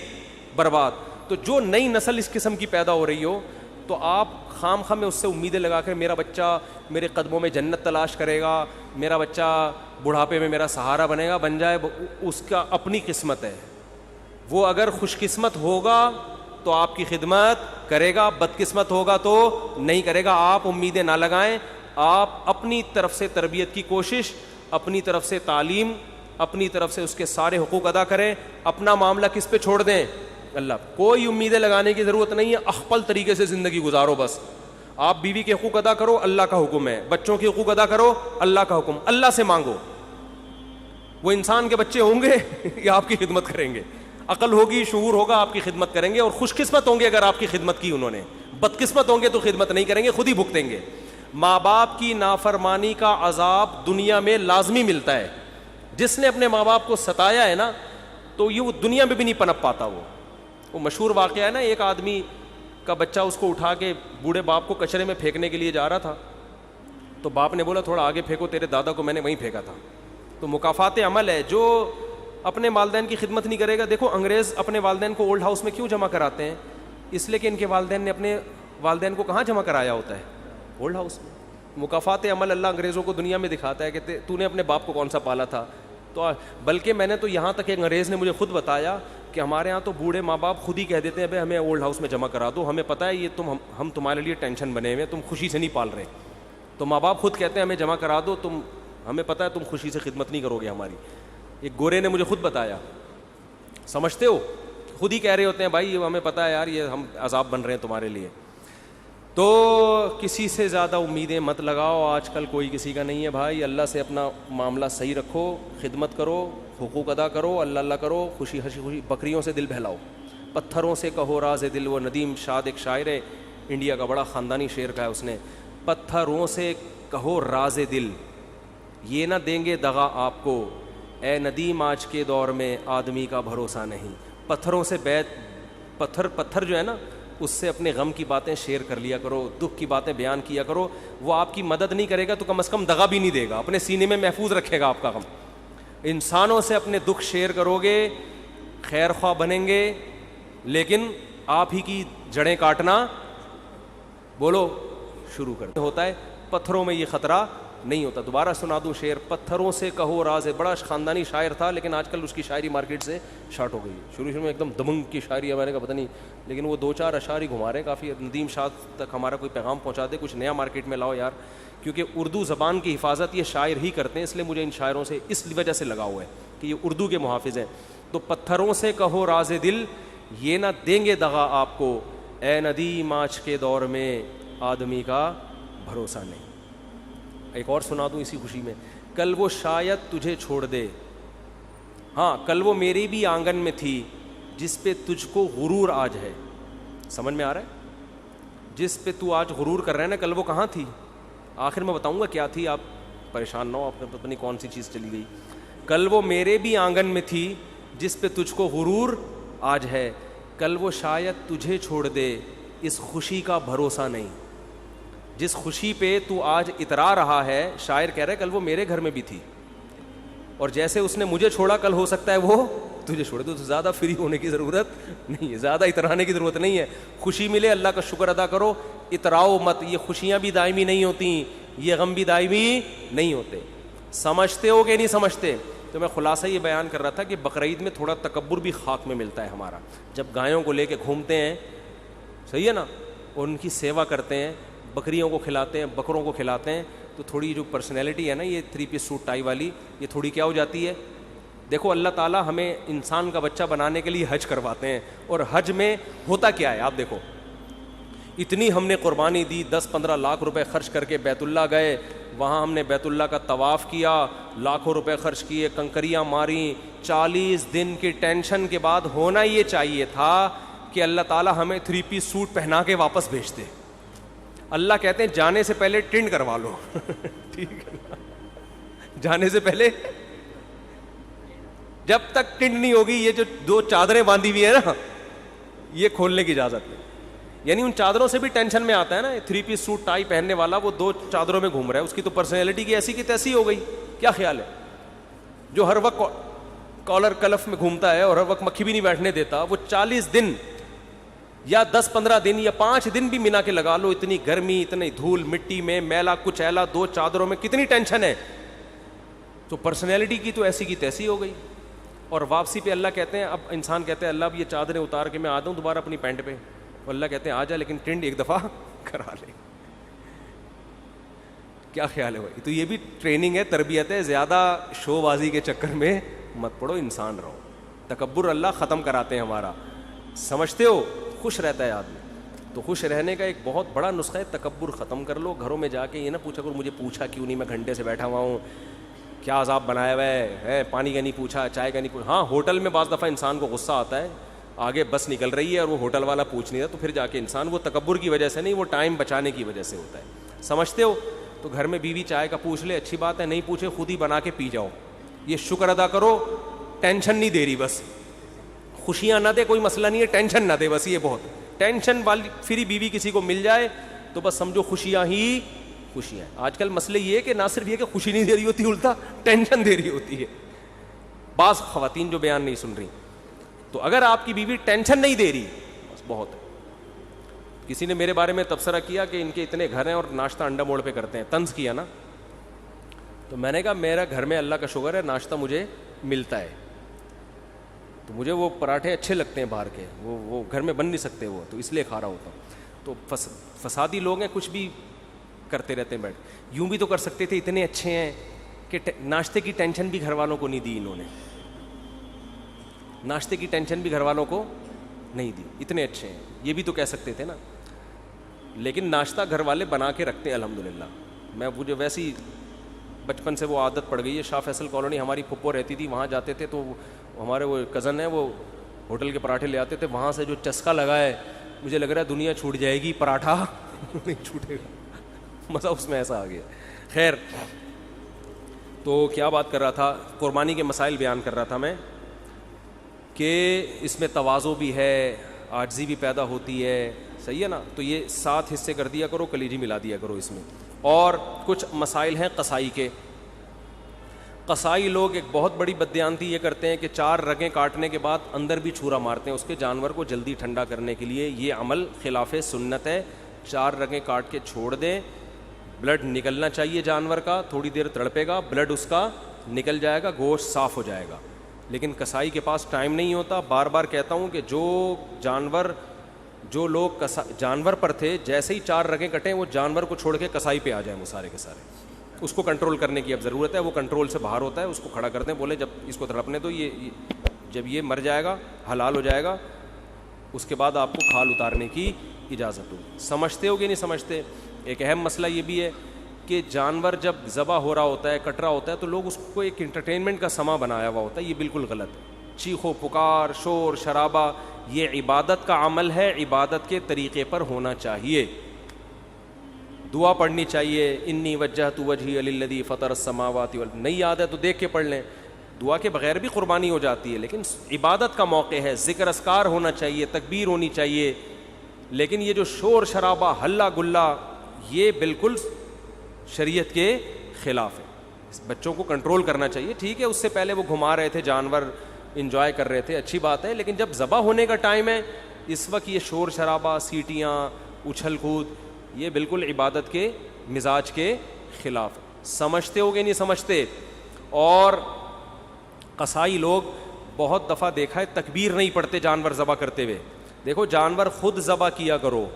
برباد. تو جو نئی نسل اس قسم کی پیدا ہو رہی ہو تو آپ خام خواہ میں اس سے امیدیں لگا کر میرا بچہ میرے قدموں میں جنت تلاش کرے گا, میرا بچہ بڑھاپے میں میرا سہارا بنے گا, بن جائے, اس کا اپنی قسمت ہے. وہ اگر خوش قسمت ہوگا تو آپ کی خدمت کرے گا, بد قسمت ہوگا تو نہیں کرے گا. آپ امیدیں نہ لگائیں, آپ اپنی طرف سے تربیت کی کوشش, اپنی طرف سے تعلیم, اپنی طرف سے اس کے سارے حقوق ادا کریں. اپنا معاملہ کس پہ چھوڑ دیں, اللہ. کوئی امیدیں لگانے کی ضرورت نہیں ہے, اخپل طریقے سے زندگی گزارو بس. آپ بیوی کے حقوق ادا کرو, اللہ کا حکم ہے, بچوں کے حقوق ادا کرو, اللہ کا حکم, اللہ سے مانگو. وہ انسان کے بچے ہوں گے یا آپ کی خدمت کریں گے, عقل ہوگی, شعور ہوگا, آپ کی خدمت کریں گے, اور خوش قسمت ہوں گے اگر آپ کی خدمت کی انہوں نے. بدقسمت ہوں گے تو خدمت نہیں کریں گے, خود ہی بھگتیں گے. ماں باپ کی نافرمانی کا عذاب دنیا میں لازمی ملتا ہے. جس نے اپنے ماں باپ کو ستایا ہے نا, تو یہ وہ دنیا میں بھی نہیں پنپ پاتا. وہ مشہور واقعہ ہے نا, ایک آدمی کا بچہ اس کو اٹھا کے بوڑھے باپ کو کچرے میں پھینکنے کے لیے جا رہا تھا, تو باپ نے بولا تھوڑا آگے پھینکو, تیرے دادا کو میں نے وہیں پھینکا تھا. تو مکافات عمل ہے, جو اپنے والدین کی خدمت نہیں کرے گا. دیکھو انگریز اپنے والدین کو اولڈ ہاؤس میں کیوں جمع کراتے ہیں, اس لیے کہ ان کے والدین نے اپنے والدین کو کہاں جمع کرایا ہوتا ہے, اولڈ ہاؤس میں. مکافات عمل اللہ انگریزوں کو دنیا میں دکھاتا ہے کہ تو نے اپنے باپ کو کون سا پالا تھا. تو بلکہ میں نے تو یہاں تک ایک انگریز نے مجھے خود بتایا کہ ہمارے یہاں تو بوڑھے ماں باپ خود ہی کہہ دیتے ہیں بھائی ہمیں اولڈ ہاؤس میں جمع کرا دو, ہمیں پتہ ہے یہ ہم تمہارے لیے ٹینشن بنے ہوئے, تم خوشی سے نہیں پال رہے. تو ماں باپ خود کہتے ہیں ہمیں جمع کرا دو, ہمیں پتہ ہے تم خوشی سے خدمت نہیں کرو گے ہماری. ایک گورے نے مجھے خود بتایا, سمجھتے ہو, خود ہی کہہ رہے ہوتے ہیں بھائی ہمیں پتہ ہے یار یہ ہم عذاب بن رہے ہیں تمہارے لیے. تو کسی سے زیادہ امیدیں مت لگاؤ, آج کل کوئی کسی کا نہیں ہے بھائی. اللہ سے اپنا معاملہ صحیح رکھو, خدمت کرو, حقوق ادا کرو, اللہ اللہ کرو, خوشی خوشی. بکریوں سے دل بہلاؤ, پتھروں سے کہو راز دل. وہ ندیم شاد ایک شاعر ہے, انڈیا کا بڑا خاندانی شعر کا ہے اس نے, پتھروں سے کہو راز دل یہ نہ دیں گے دغا آپ کو, اے ندیم آج کے دور میں آدمی کا بھروسہ نہیں. پتھروں سے پتھر جو ہے نا, اس سے اپنے غم کی باتیں شیئر کر لیا کرو, دکھ کی باتیں بیان کیا کرو. وہ آپ کی مدد نہیں کرے گا تو کم از کم دغا بھی نہیں دے گا, اپنے سینے میں محفوظ رکھے گا آپ کا غم. انسانوں سے اپنے دکھ شیئر کرو گے, خیر خواہ بنیں گے, لیکن آپ ہی کی جڑیں کاٹنا بولو شروع کر ہوتا ہے. پتھروں میں یہ خطرہ نہیں ہوتا. دوبارہ سنا دوں شعر, پتھروں سے کہو راز. بڑا خاندانی شاعر تھا, لیکن آج کل اس کی شاعری مارکیٹ سے شارٹ ہو گئی. شروع میں ایک دم دمنگ کی شاعری ہے, میں نے کہا پتہ نہیں, لیکن وہ 2-4 اشعار ہی گھما رہے ہیں کافی. ندیم شاہ تک ہمارا کوئی پیغام پہنچا دے, کچھ نیا مارکیٹ میں لاؤ یار, کیونکہ اردو زبان کی حفاظت یہ شاعر ہی کرتے ہیں. اس لیے مجھے ان شاعروں سے اس وجہ سے لگاؤ ہے کہ یہ اردو کے محافظ ہیں. تو پتھروں سے کہو راز دل یہ نہ دیں گے دغا آپ کو, اے ندیم آج کے دور میں آدمی کا بھروسہ نہیں. ایک اور سنا دوں اسی خوشی میں, کل وہ شاید تجھے چھوڑ دے, ہاں کل وہ میری بھی آنگن میں تھی جس پہ تجھ کو غرور آج ہے. سمجھ میں آ رہا ہے؟ جس پہ تو آج غرور کر رہے ہیں نا, کل وہ کہاں تھی؟ آخر میں بتاؤں گا کیا تھی, آپ پریشان نہ ہو, آپ نے پتہ نہیں کون سی چیز چلی گئی. کل وہ میرے بھی آنگن میں تھی جس پہ تجھ کو غرور آج ہے, کل وہ شاید تجھے چھوڑ دے اس خوشی کا بھروسہ نہیں. جس خوشی پہ تو آج اترا رہا ہے, شاعر کہہ رہا ہے کل وہ میرے گھر میں بھی تھی, اور جیسے اس نے مجھے چھوڑا کل ہو سکتا ہے وہ تجھے چھوڑے. تو زیادہ فری ہونے کی ضرورت نہیں ہے, زیادہ اترانے کی ضرورت نہیں ہے. خوشی ملے اللہ کا شکر ادا کرو, اتراؤ مت. یہ خوشیاں بھی دائمی نہیں ہوتی, یہ غم بھی دائمی نہیں ہوتے. سمجھتے ہو کہ نہیں سمجھتے؟ تو میں خلاصہ یہ بیان کر رہا تھا کہ بقرعید میں تھوڑا تکبر بھی خاک میں ملتا ہے ہمارا. جب گایوں کو لے کے گھومتے ہیں, صحیح ہے نا, ان کی سیوا کرتے ہیں, بکریوں کو کھلاتے ہیں, بکروں کو کھلاتے ہیں, تو تھوڑی جو پرسنالٹی ہے نا یہ 3 پیس سوٹ ٹائی والی, یہ تھوڑی کیا ہو جاتی ہے. دیکھو اللہ تعالیٰ ہمیں انسان کا بچہ بنانے کے لیے حج کرواتے ہیں, اور حج میں ہوتا کیا ہے آپ دیکھو, اتنی ہم نے قربانی دی, 10-15 لاکھ روپے خرچ کر کے بیت اللہ گئے, وہاں ہم نے بیت اللہ کا طواف کیا, لاکھوں روپے خرچ کیے, کنکریاں ماری. 40 دن کی ٹینشن کے بعد ہونا یہ چاہیے تھا کہ اللہ تعالیٰ ہمیں 3 پیس سوٹ پہنا کے واپس بھیجتے. اللہ کہتے ہیں جانے سے پہلے ٹنڈ کروا لو. ٹھیک ہے نا, جانے سے پہلے, جب تک ٹنڈ نہیں ہوگی, یہ جو 2 چادریں باندھی ہوئی ہیں نا, یہ کھولنے کی اجازت نہیں. یعنی ان چادروں سے بھی ٹینشن میں آتا ہے نا, 3 پیس سوٹ ٹائی پہننے والا وہ 2 چادروں میں گھوم رہا ہے, اس کی تو پرسنالٹی کی ایسی کی تیسی ہو گئی. کیا خیال ہے؟ جو ہر وقت کالر کلف میں گھومتا ہے اور ہر وقت مکھی بھی نہیں بیٹھنے دیتا, وہ 40 دن یا 10-15 دن یا 5 دن بھی منا کے لگا لو, اتنی گرمی, اتنی دھول مٹی میں, میلا کچیلا, 2 چادروں میں کتنی ٹینشن ہے. تو پرسنالٹی کی تو ایسی کی تیسی ہو گئی. اور واپسی پہ اللہ کہتے ہیں, اب انسان کہتے ہیں اللہ اب یہ چادریں اتار کے میں آ جاؤں دوبارہ اپنی پینٹ پہ, اور اللہ کہتے ہیں آ جا, لیکن ٹرینڈ ایک دفعہ کرا لے. کیا خیال ہے بھائی؟ تو یہ بھی ٹریننگ ہے, تربیت ہے. زیادہ شو بازی کے چکر میں مت پڑو, انسان رہو. تکبر اللہ ختم کراتے ہیں ہمارا, سمجھتے ہو؟ خوش رہتا ہے آدمی. تو خوش رہنے کا ایک بہت بڑا نسخہ ہے, تکبر ختم کر لو. گھروں میں جا کے یہ نہ پوچھا کرو مجھے پوچھا کیوں نہیں, میں گھنٹے سے بیٹھا ہوا ہوں, کیا عذاب بنایا ہوا ہے, پانی کا نہیں پوچھا, چائے کا نہیں پوچھا. ہاں ہوٹل میں بعض دفعہ انسان کو غصہ آتا ہے, آگے بس نکل رہی ہے اور وہ ہوٹل والا پوچھ نہیں رہا, تو پھر جا کے انسان, وہ تکبر کی وجہ سے نہیں, وہ ٹائم بچانے کی وجہ سے ہوتا ہے. سمجھتے ہو؟ تو گھر میں بیوی چائے کا پوچھ لے, اچھی بات ہے, نہیں پوچھے خود ہی بنا کے پی جاؤ, یہ شکر ادا کرو. ٹینشن نہیں دے رہی, بس خوشیاں نہ دے, کوئی مسئلہ نہیں ہے, ٹینشن نہ دے, بس یہ بہت. ٹینشن والی فری بیوی کسی کو مل جائے تو بس سمجھو خوشیاں ہی خوشیاں. آج کل مسئلہ یہ ہے کہ نہ صرف یہ کہ خوشی نہیں دے رہی ہوتی, الٹا ٹینشن دے رہی ہوتی ہے. بعض خواتین جو بیان نہیں سن رہی, تو اگر آپ کی بیوی ٹینشن نہیں دے رہی بس بہت ہے. کسی نے میرے بارے میں تبصرہ کیا کہ ان کے اتنے گھر ہیں اور ناشتہ انڈا موڑ پہ کرتے ہیں, طنز کیا نا. تو میں نے کہا میرا گھر میں اللہ کا شکر ہے ناشتہ مجھے ملتا ہے, تو مجھے وہ پراٹھے اچھے لگتے ہیں باہر کے, وہ گھر میں بن نہیں سکتے وہ, تو اس لیے کھا رہا ہوتا ہوں. تو فسادی لوگ ہیں, کچھ بھی کرتے رہتے ہیں بیٹھ. یوں بھی تو کر سکتے تھے, اتنے اچھے ہیں کہ ناشتے کی ٹینشن بھی گھر والوں کو نہیں دی انہوں نے, ناشتے کی ٹینشن بھی گھر والوں کو نہیں دی, اتنے اچھے ہیں. یہ بھی تو کہہ سکتے تھے نا. لیکن ناشتہ گھر والے بنا کے رکھتے ہیں الحمدللہ. میں مجھے ویسی بچپن سے وہ عادت پڑ گئی ہے. شاہ فیصل کالونی ہماری پھپھو رہتی تھی, وہاں جاتے تھے تو ہمارے وہ کزن ہیں, وہ ہوٹل کے پراٹھے لے آتے تھے, وہاں سے جو چسکا لگا ہے مجھے لگ رہا ہے دنیا چھوٹ جائے گی, پراٹھا نہیں چھوٹے گا, مزہ اس میں ایسا آ گیا. خیر, تو کیا بات کر رہا تھا, قربانی کے مسائل بیان کر رہا تھا میں کہ اس میں تواضع بھی ہے, عاجزی بھی پیدا ہوتی ہے, صحیح ہے نا. تو یہ 7 حصے کر دیا کرو, کلیجی ملا دیا کرو اس میں. اور کچھ مسائل ہیں قصائی کے. قصائی لوگ ایک بہت بڑی بددیانتی یہ کرتے ہیں کہ 4 رگیں کاٹنے کے بعد اندر بھی چھورا مارتے ہیں اس کے جانور کو جلدی ٹھنڈا کرنے کے لیے. یہ عمل خلاف سنت ہے. 4 رگیں کاٹ کے چھوڑ دیں, بلڈ نکلنا چاہیے جانور کا, تھوڑی دیر تڑپے گا, بلڈ اس کا نکل جائے گا, گوشت صاف ہو جائے گا. لیکن کسائی کے پاس ٹائم نہیں ہوتا. بار بار کہتا ہوں کہ جو لوگ جانور پر تھے, جیسے ہی 4 رگیں کٹیں وہ جانور کو چھوڑ کے کسائی پہ آ جائیں وہ سارے کے سارے. اس کو کنٹرول کرنے کی اب ضرورت ہے, وہ کنٹرول سے باہر ہوتا ہے. اس کو کھڑا کر دیں, بولے جب اس کو تڑپنے دو, یہ جب یہ مر جائے گا, حلال ہو جائے گا, اس کے بعد آپ کو کھال اتارنے کی اجازت ہو. سمجھتے ہو کہ نہیں سمجھتے؟ ایک اہم مسئلہ یہ بھی ہے کہ جانور جب ذبح ہو رہا ہوتا ہے, کٹ رہا ہوتا ہے, تو لوگ اس کو ایک انٹرٹینمنٹ کا سما بنایا ہوا ہوتا ہے. یہ بالکل غلط ہے. چیخو پکار, شور شرابہ, یہ عبادت کا عمل ہے, عبادت کے طریقے پر ہونا چاہیے. دعا پڑھنی چاہیے, انی وجہت وجہی للذی فطر السماوات والارض. نہیں یاد ہے تو دیکھ کے پڑھ لیں. دعا کے بغیر بھی قربانی ہو جاتی ہے, لیکن عبادت کا موقع ہے, ذکر اذکار ہونا چاہیے, تکبیر ہونی چاہیے. لیکن یہ جو شور شرابہ, ہلا گلا, یہ بالکل شریعت کے خلاف ہے. بچوں کو کنٹرول کرنا چاہیے. ٹھیک ہے, اس سے پہلے وہ گھما رہے تھے جانور, انجوائے کر رہے تھے, اچھی بات ہے. لیکن جب ذبح ہونے کا ٹائم ہے, اس وقت یہ شور شرابہ, سیٹیاں, اچھل کود, یہ بالکل عبادت کے مزاج کے خلاف ہے. سمجھتے ہو کہ نہیں سمجھتے؟ اور قصائی لوگ بہت دفعہ دیکھا ہے تکبیر نہیں پڑھتے جانور ذبح کرتے ہوئے. دیکھو جانور خود ذبح کیا کرو,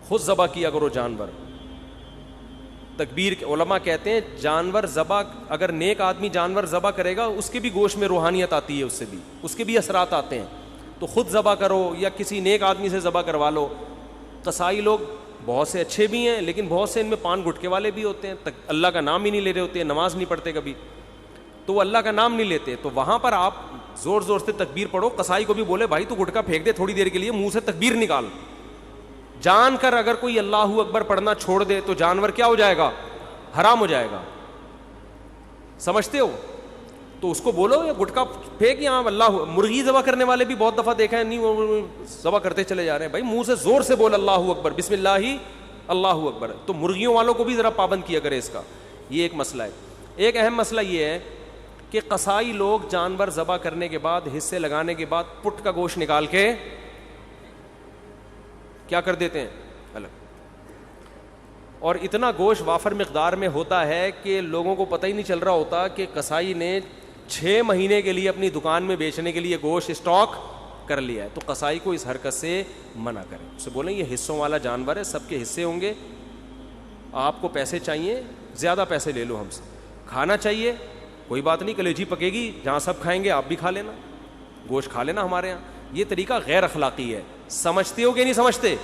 خود ذبح کیا کرو جانور. تکبیر علماء کہتے ہیں جانور ذبح, اگر نیک آدمی جانور ذبح کرے گا اس کے بھی گوشت میں روحانیت آتی ہے, اس کے بھی اثرات آتے ہیں. تو خود ذبح کرو یا کسی نیک آدمی سے ذبح کروا لو. قصائی لوگ بہت سے اچھے بھی ہیں, لیکن بہت سے ان میں پان گٹکے والے بھی ہوتے ہیں, اللہ کا نام ہی نہیں لے رہے ہوتے, نماز نہیں پڑھتے کبھی, تو وہ اللہ کا نام نہیں لیتے. تو وہاں پر آپ زور زور سے تکبیر پڑھو. قصائی کو بھی بولے بھائی تو گٹکا پھینک دے تھوڑی دیر کے لیے, منہ سے تکبیر نکال. جان کر اگر کوئی اللہ اکبر پڑھنا چھوڑ دے تو جانور کیا ہو جائے گا؟ حرام ہو جائے گا. سمجھتے ہو؟ تو اس کو بولو یا گٹکا پھینک, یہاں اللہ. مرغی ذبح کرنے والے بھی بہت دفعہ دیکھا ہے, نہیں وہ ذبح کرتے چلے جا رہے ہیں. بھائی منہ سے زور سے بول اللہ اکبر, بسم اللہ اللہ اکبر. تو مرغیوں والوں کو بھی ذرا پابند کیا کرے اس کا. یہ ایک مسئلہ ہے. ایک اہم مسئلہ یہ ہے کہ قصائی لوگ جانور ذبح کرنے کے بعد, حصے لگانے کے بعد, پٹ کا گوشت نکال کے کیا کر دیتے ہیں الگ. اور اتنا گوشت وافر مقدار میں ہوتا ہے کہ لوگوں کو پتہ ہی نہیں چل رہا ہوتا کہ قصائی نے 6 مہینے کے لیے اپنی دکان میں بیچنے کے لیے گوشت اسٹاک کر لیا ہے. تو قصائی کو اس حرکت سے منع کریں, اسے بولیں یہ حصوں والا جانور ہے, سب کے حصے ہوں گے, آپ کو پیسے چاہیے زیادہ پیسے لے لو ہم سے. کھانا چاہیے کوئی بات نہیں, کلیجی پکے گی, جہاں سب کھائیں گے آپ بھی کھا لینا, گوشت کھا لینا ہمارے یہاں. یہ طریقہ غیر اخلاقی ہے. سمجھتے ہو کہ نہیں سمجھتے؟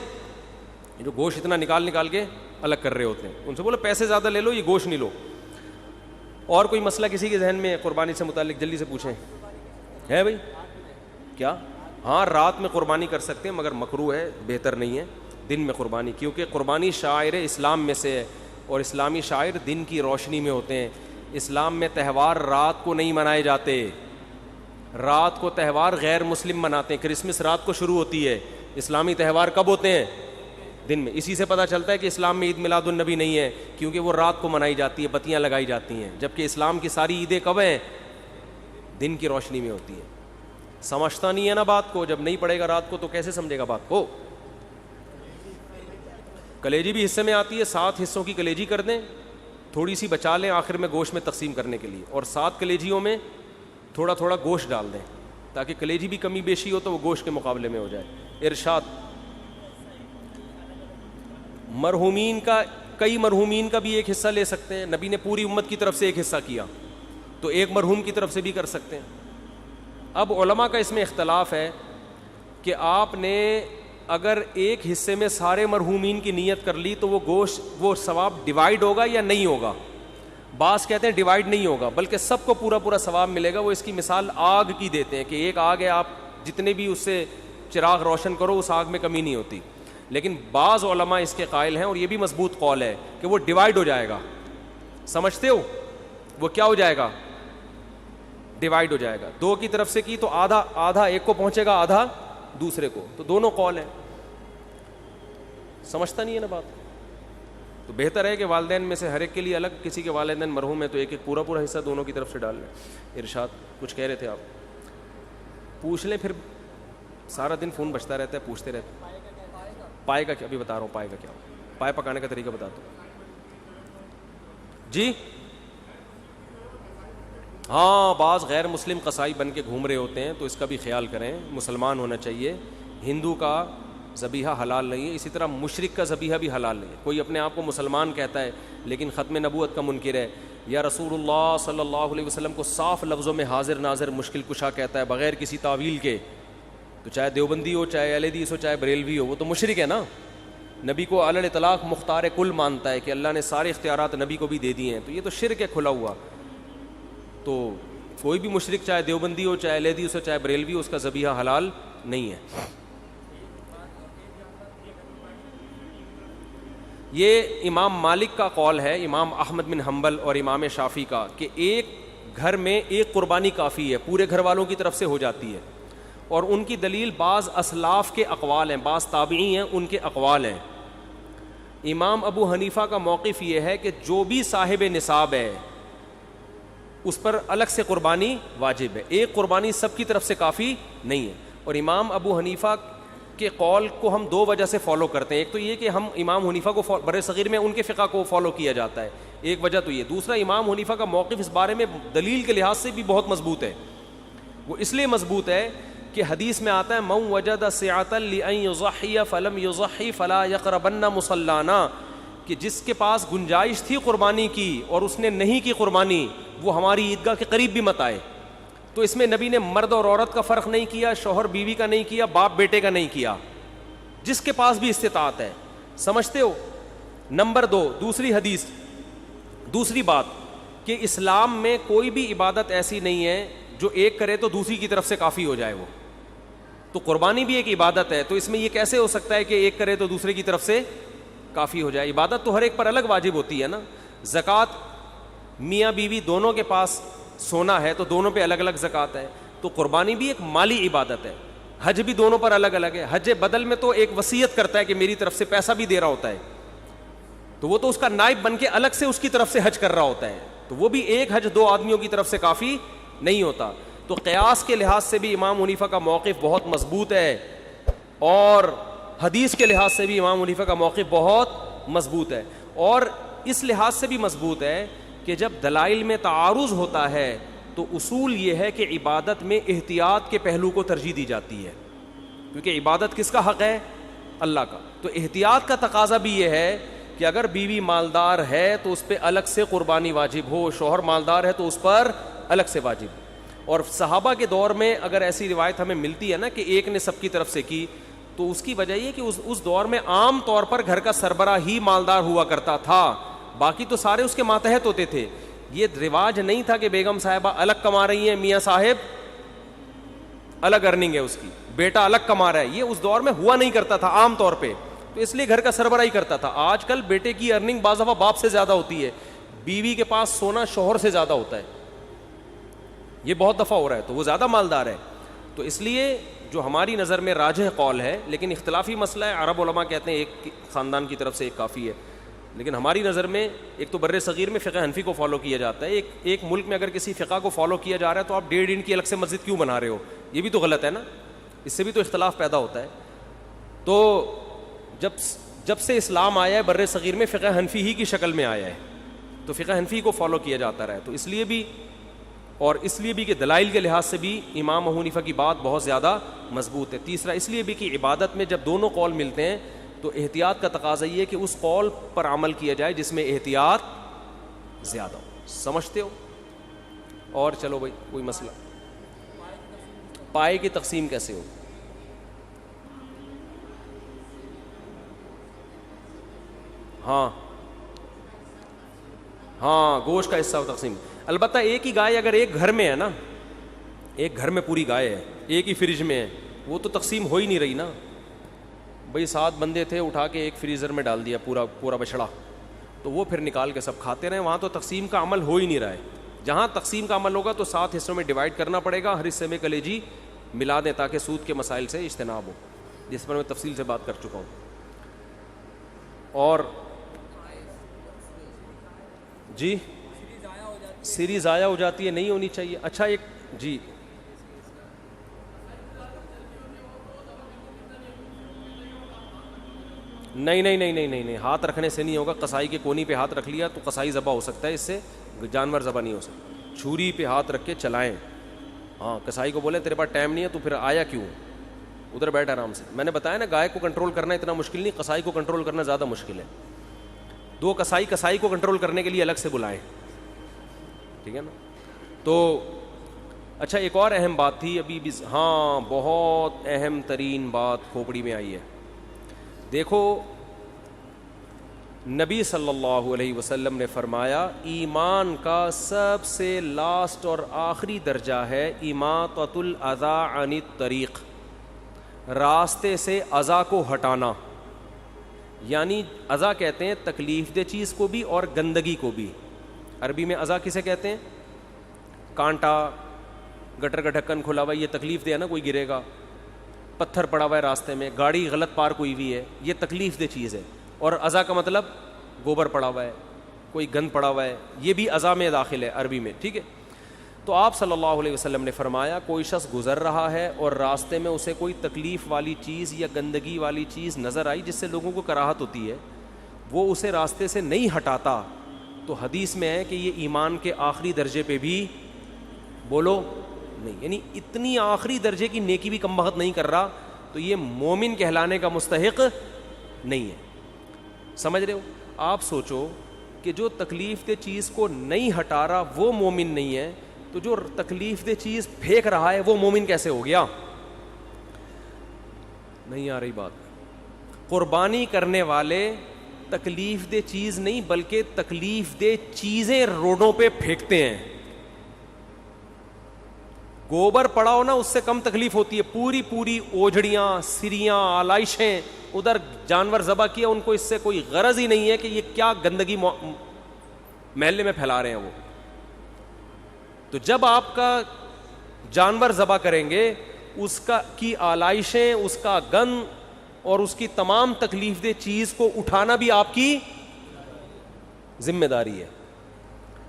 جو گوشت اتنا نکال کے الگ کر رہے ہوتے ہیں, ان سے بولو پیسے زیادہ لے لو, یہ گوشت نہیں لو. اور کوئی مسئلہ کسی کے ذہن میں قربانی سے متعلق جلدی سے پوچھیں. ہے بھائی کیا؟ ہاں رات میں قربانی کر سکتے ہیں, مگر مکروہ ہے, بہتر نہیں ہے دن میں قربانی, کیونکہ قربانی شاعر اسلام میں سے ہے, اور اسلامی شاعر دن کی روشنی میں ہوتے ہیں. اسلام میں تہوار رات کو نہیں منائے جاتے. رات کو تہوار غیر مسلم مناتے ہیں. کرسمس رات کو شروع ہوتی ہے, اسلامی تہوار کب ہوتے ہیں؟ دن میں. اسی سے پتہ چلتا ہے کہ اسلام میں عید میلاد النبی نہیں ہے, کیونکہ وہ رات کو منائی جاتی ہے, بتیاں لگائی جاتی ہیں, جبکہ اسلام کی ساری عیدیں کب ہیں؟ دن کی روشنی میں ہوتی ہیں. سمجھتا نہیں ہے نا بات کو, جب نہیں پڑے گا رات کو تو کیسے سمجھے گا بات کو؟ کلیجی بھی حصے میں آتی ہے, 7 حصوں کی کلیجی کر دیں, تھوڑی سی بچا لیں آخر میں گوشت میں تقسیم کرنے کے لیے, اور 7 کلیجیوں میں تھوڑا تھوڑا گوشت ڈال دیں تاکہ کلیجی بھی کمی بیشی ہو تو وہ گوشت کے مقابلے میں ہو جائے. ارشاد. مرحومین کا, کئی مرحومین کا بھی ایک حصہ لے سکتے ہیں. نبی نے پوری امت کی طرف سے ایک حصہ کیا, تو ایک مرحوم کی طرف سے بھی کر سکتے ہیں. اب علماء کا اس میں اختلاف ہے کہ آپ نے اگر ایک حصے میں سارے مرحومین کی نیت کر لی تو وہ گوشت, وہ ثواب ڈیوائیڈ ہوگا یا نہیں ہوگا؟ بعض کہتے ہیں ڈیوائیڈ نہیں ہوگا, بلکہ سب کو پورا ثواب ملے گا. وہ اس کی مثال آگ کی دیتے ہیں کہ ایک آگ ہے, آپ جتنے بھی اس سے چراغ روشن کرو اس آگ میں کمی نہیں ہوتی. لیکن بعض علماء اس کے قائل ہیں, اور یہ بھی مضبوط قول ہے, کہ وہ ڈیوائڈ ہو جائے گا. سمجھتے ہو, وہ کیا ہو جائے گا؟ ڈیوائڈ ہو جائے گا. دو کی طرف سے کی تو آدھا آدھا ایک کو پہنچے گا, آدھا دوسرے کو. تو دونوں قول ہیں. سمجھتا نہیں ہے نا بات. تو بہتر ہے کہ والدین میں سے ہر ایک کے لیے الگ, کسی کے والدین مرحوم ہے تو ایک ایک پورا پورا حصہ دونوں کی طرف سے ڈال لیں. ارشاد کچھ کہہ رہے تھے آپ, پوچھ لیں, پھر سارا دن فون بجتا رہتا ہے, پوچھتے رہتے. پائے کا کیا, ابھی بتا رہا ہوں پائے کا کیا, پائے پکانے کا طریقہ بتاتا ہوں. جی ہاں, بعض غیر مسلم قصائی بن کے گھوم رہے ہوتے ہیں, تو اس کا بھی خیال کریں. مسلمان ہونا چاہیے. ہندو کا ذبیحہ حلال نہیں ہے, اسی طرح مشرک کا ذبیحہ بھی حلال نہیں ہے. کوئی اپنے آپ کو مسلمان کہتا ہے لیکن ختم نبوت کا منکر ہے, یا رسول اللہ صلی اللہ علیہ وسلم کو صاف لفظوں میں حاضر ناظر مشکل کشا کہتا ہے بغیر کسی تعویل کے, تو چاہے دیوبندی ہو, چاہے اہل حدیث ہو, چاہے بریلوی ہو, وہ تو مشرک ہے نا. نبی کو علی الاطلاق مختار کل مانتا ہے کہ اللہ نے سارے اختیارات نبی کو بھی دے دیے ہیں, تو یہ تو شرک ہے کھلا ہوا. تو کوئی بھی مشرک چاہے دیوبندی ہو, چاہے اہل حدیث ہو, چاہے بریلوی ہو, اس کا ذبیحہ حلال نہیں ہے. یہ امام مالک کا قول ہے, امام احمد بن حنبل اور امام شافعی کا, کہ ایک گھر میں ایک قربانی کافی ہے, پورے گھر والوں کی طرف سے ہو جاتی ہے. اور ان کی دلیل بعض اسلاف کے اقوال ہیں, بعض تابعی ہیں ان کے اقوال ہیں. امام ابو حنیفہ کا موقف یہ ہے کہ جو بھی صاحب نصاب ہے اس پر الگ سے قربانی واجب ہے, ایک قربانی سب کی طرف سے کافی نہیں ہے. اور امام ابو حنیفہ کے قول کو ہم دو وجہ سے فالو کرتے ہیں. ایک تو یہ کہ ہم امام حنیفہ کو بر صغیر میں ان کے فقہ کو فالو کیا جاتا ہے, ایک وجہ تو یہ. دوسرا, امام حنیفہ کا موقف اس بارے میں دلیل کے لحاظ سے بھی بہت مضبوط ہے. وہ اس لیے مضبوط ہے کہ حدیث میں آتا ہے من وجد سعۃ لأن یضحی فلم یضحی فلا یقربن مصلانا, کہ جس کے پاس گنجائش تھی قربانی کی اور اس نے نہیں کی قربانی, وہ ہماری عیدگاہ کے قریب بھی مت آئے. تو اس میں نبی نے مرد اور عورت کا فرق نہیں کیا, شوہر بیوی کا نہیں کیا, باپ بیٹے کا نہیں کیا, جس کے پاس بھی استطاعت ہے. سمجھتے ہو؟ نمبر 2, دوسری حدیث, دوسری بات کہ اسلام میں کوئی بھی عبادت ایسی نہیں ہے جو ایک کرے تو دوسری کی طرف سے کافی ہو جائے. وہ تو قربانی بھی ایک عبادت ہے, تو اس میں یہ کیسے ہو سکتا ہے کہ ایک کرے تو دوسرے کی طرف سے کافی ہو جائے؟ عبادت تو ہر ایک پر الگ واجب ہوتی ہے نا. زکوٰۃ میاں بیوی دونوں کے پاس سونا ہے تو دونوں پہ الگ الگ زکوٰۃ ہے. تو قربانی بھی ایک مالی عبادت ہے. حج بھی دونوں پر الگ الگ ہے. حج بدل میں تو ایک وصیت کرتا ہے کہ میری طرف سے پیسہ بھی دے رہا ہوتا ہے, تو وہ تو اس کا نائب بن کے الگ سے اس کی طرف سے حج کر رہا ہوتا ہے, تو وہ بھی ایک حج دو آدمیوں کی طرف سے کافی نہیں ہوتا. تو قیاس کے لحاظ سے بھی امام حنیفہ کا موقف بہت مضبوط ہے, اور حدیث کے لحاظ سے بھی امام حنیفہ کا موقف بہت مضبوط ہے. اور اس لحاظ سے بھی مضبوط ہے کہ جب دلائل میں تعارض ہوتا ہے تو اصول یہ ہے کہ عبادت میں احتیاط کے پہلو کو ترجیح دی جاتی ہے, کیونکہ عبادت کس کا حق ہے؟ اللہ کا. تو احتیاط کا تقاضا بھی یہ ہے کہ اگر بیوی مالدار ہے تو اس پہ الگ سے قربانی واجب ہو, شوہر مالدار ہے تو اس پر الگ سے واجب ہو. اور صحابہ کے دور میں اگر ایسی روایت ہمیں ملتی ہے نا کہ ایک نے سب کی طرف سے کی, تو اس کی وجہ یہ کہ اس دور میں عام طور پر گھر کا سربراہ ہی مالدار ہوا کرتا تھا, باقی تو سارے اس کے ماتحت ہوتے تھے. یہ رواج نہیں تھا کہ بیگم صاحبہ الگ کما رہی ہیں, میاں صاحب الگ ارننگ ہے اس کی, بیٹا الگ کما رہا ہے, یہ اس دور میں ہوا نہیں کرتا تھا عام طور پہ. تو اس لیے گھر کا سربراہ ہی کرتا تھا. آج کل بیٹے کی ارننگ بعض دفعہ باپ سے زیادہ ہوتی ہے, بیوی کے پاس سونا شوہر سے زیادہ ہوتا ہے, یہ بہت دفعہ ہو رہا ہے, تو وہ زیادہ مالدار ہے. تو اس لیے جو ہماری نظر میں راجح قول ہے, لیکن اختلافی مسئلہ ہے, عرب علماء کہتے ہیں ایک خاندان کی طرف سے ایک کافی ہے, لیکن ہماری نظر میں ایک تو بر صغیر میں فقہ حنفی کو فالو کیا جاتا ہے. ایک ملک میں اگر کسی فقہ کو فالو کیا جا رہا ہے تو آپ 1.5 انچ کی الگ سے مسجد کیوں بنا رہے ہو؟ یہ بھی تو غلط ہے نا, اس سے بھی تو اختلاف پیدا ہوتا ہے. تو جب سے اسلام آیا ہے بر صغیر میں فقہ حنفی ہی کی شکل میں آیا ہے, تو فقہ حنفی کو فالو کیا جاتا رہا ہے. تو اس لیے بھی کہ دلائل کے لحاظ سے بھی امام ابو حنیفہ کی بات بہت زیادہ مضبوط ہے. تیسرا اس لیے بھی کہ عبادت میں جب دونوں قول ملتے ہیں تو احتیاط کا تقاضا یہ ہے کہ اس قول پر عمل کیا جائے جس میں احتیاط زیادہ ہو. سمجھتے ہو؟ اور چلو بھائی کوئی مسئلہ, پائے کی تقسیم کیسے ہو؟ ہاں گوشت کا حصہ تقسیم. البتہ ایک ہی گائے اگر ایک گھر میں ہے نا, ایک گھر میں پوری گائے ہے, ایک ہی فریج میں ہے, وہ تو تقسیم ہو ہی نہیں رہی نا بھئی. 7 بندے تھے, اٹھا کے ایک فریزر میں ڈال دیا پورا بچڑا, تو وہ پھر نکال کے سب کھاتے رہے. وہاں تو تقسیم کا عمل ہو ہی نہیں رہا ہے. جہاں تقسیم کا عمل ہوگا تو 7 حصوں میں ڈیوائڈ کرنا پڑے گا, ہر حصے میں کلیجی ملا دیں تاکہ سود کے مسائل سے اجتناب ہو, جس پر میں تفصیل سے بات کر چکا ہوں. اور جی سیری ضائع ہو جاتی ہے, نہیں ہونی چاہیے. اچھا ایک جی نہیں, ہاتھ رکھنے سے نہیں ہوگا. قصائی کے کونی پہ ہاتھ رکھ لیا تو قصائی ذبح ہو سکتا ہے, اس سے جانور ذبح نہیں ہو سکتا. چھری پہ ہاتھ رکھ کے چلائیں. ہاں قصائی کو بولیں تیرے پاس ٹائم نہیں ہے تو پھر آیا کیوں, ادھر بیٹھ آرام سے. میں نے بتایا نا گائے کو کنٹرول کرنا اتنا مشکل نہیں, قصائی کو کنٹرول کرنا زیادہ مشکل ہے. 2 قصائی کو کنٹرول کرنے کے لیے الگ سے بلائیں, ٹھیک ہے نا. تو اچھا ایک اور اہم بات تھی ابھی بھی, ہاں بہت اہم ترین بات کھوپڑی میں آئی ہے. دیکھو نبی صلی اللہ علیہ وسلم نے فرمایا ایمان کا سب سے لاسٹ اور آخری درجہ ہے اماطۃ الاذی عن الطریق, راستے سے اذی کو ہٹانا. یعنی اذی کہتے ہیں تکلیف دہ چیز کو بھی اور گندگی کو بھی. عربی میں اذی کسے کہتے ہیں؟ کانٹا, گٹر کا ڈھکن کھلا ہوا, یہ تکلیف دہ ہے نا, کوئی گرے گا. پتھر پڑا ہوا ہے راستے میں, گاڑی غلط پارک ہوئی ہوئی ہے, یہ تکلیف دہ چیز ہے. اور اذی کا مطلب گوبر پڑا ہوا ہے, کوئی گند پڑا ہوا ہے, یہ بھی اذی میں داخل ہے عربی میں, ٹھیک ہے. تو آپ صلی اللہ علیہ وسلم نے فرمایا کوئی شخص گزر رہا ہے اور راستے میں اسے کوئی تکلیف والی چیز یا گندگی والی چیز نظر آئی جس سے لوگوں کو کراہت ہوتی ہے, وہ اسے راستے سے نہیں ہٹاتا, تو حدیث میں ہے کہ یہ ایمان کے آخری درجے پہ بھی بولو نہیں, یعنی اتنی آخری درجے کی نیکی بھی کم بخت نہیں کر رہا, تو یہ مومن کہلانے کا مستحق نہیں ہے. سمجھ رہے ہو؟ آپ سوچو کہ جو تکلیف دہ چیز کو نہیں ہٹا رہا وہ مومن نہیں ہے, تو جو تکلیف دہ چیز پھینک رہا ہے وہ مومن کیسے ہو گیا؟ نہیں آ رہی بات. قربانی کرنے والے تکلیف دہ چیز نہیں بلکہ تکلیف دہ چیزیں روڈوں پہ پھینکتے ہیں. گوبر پڑا ہو نا اس سے کم تکلیف ہوتی ہے, پوری اوجھڑیاں, سریاں, آلائشیں, ادھر جانور ذبح کیا, ان کو اس سے کوئی غرض ہی نہیں ہے کہ یہ کیا گندگی محلے میں پھیلا رہے ہیں وہ. تو جب آپ کا جانور ذبح کریں گے اس کا کی آلائشیں, اس کا گند اور اس کی تمام تکلیف دہ چیز کو اٹھانا بھی آپ کی ذمہ داری ہے.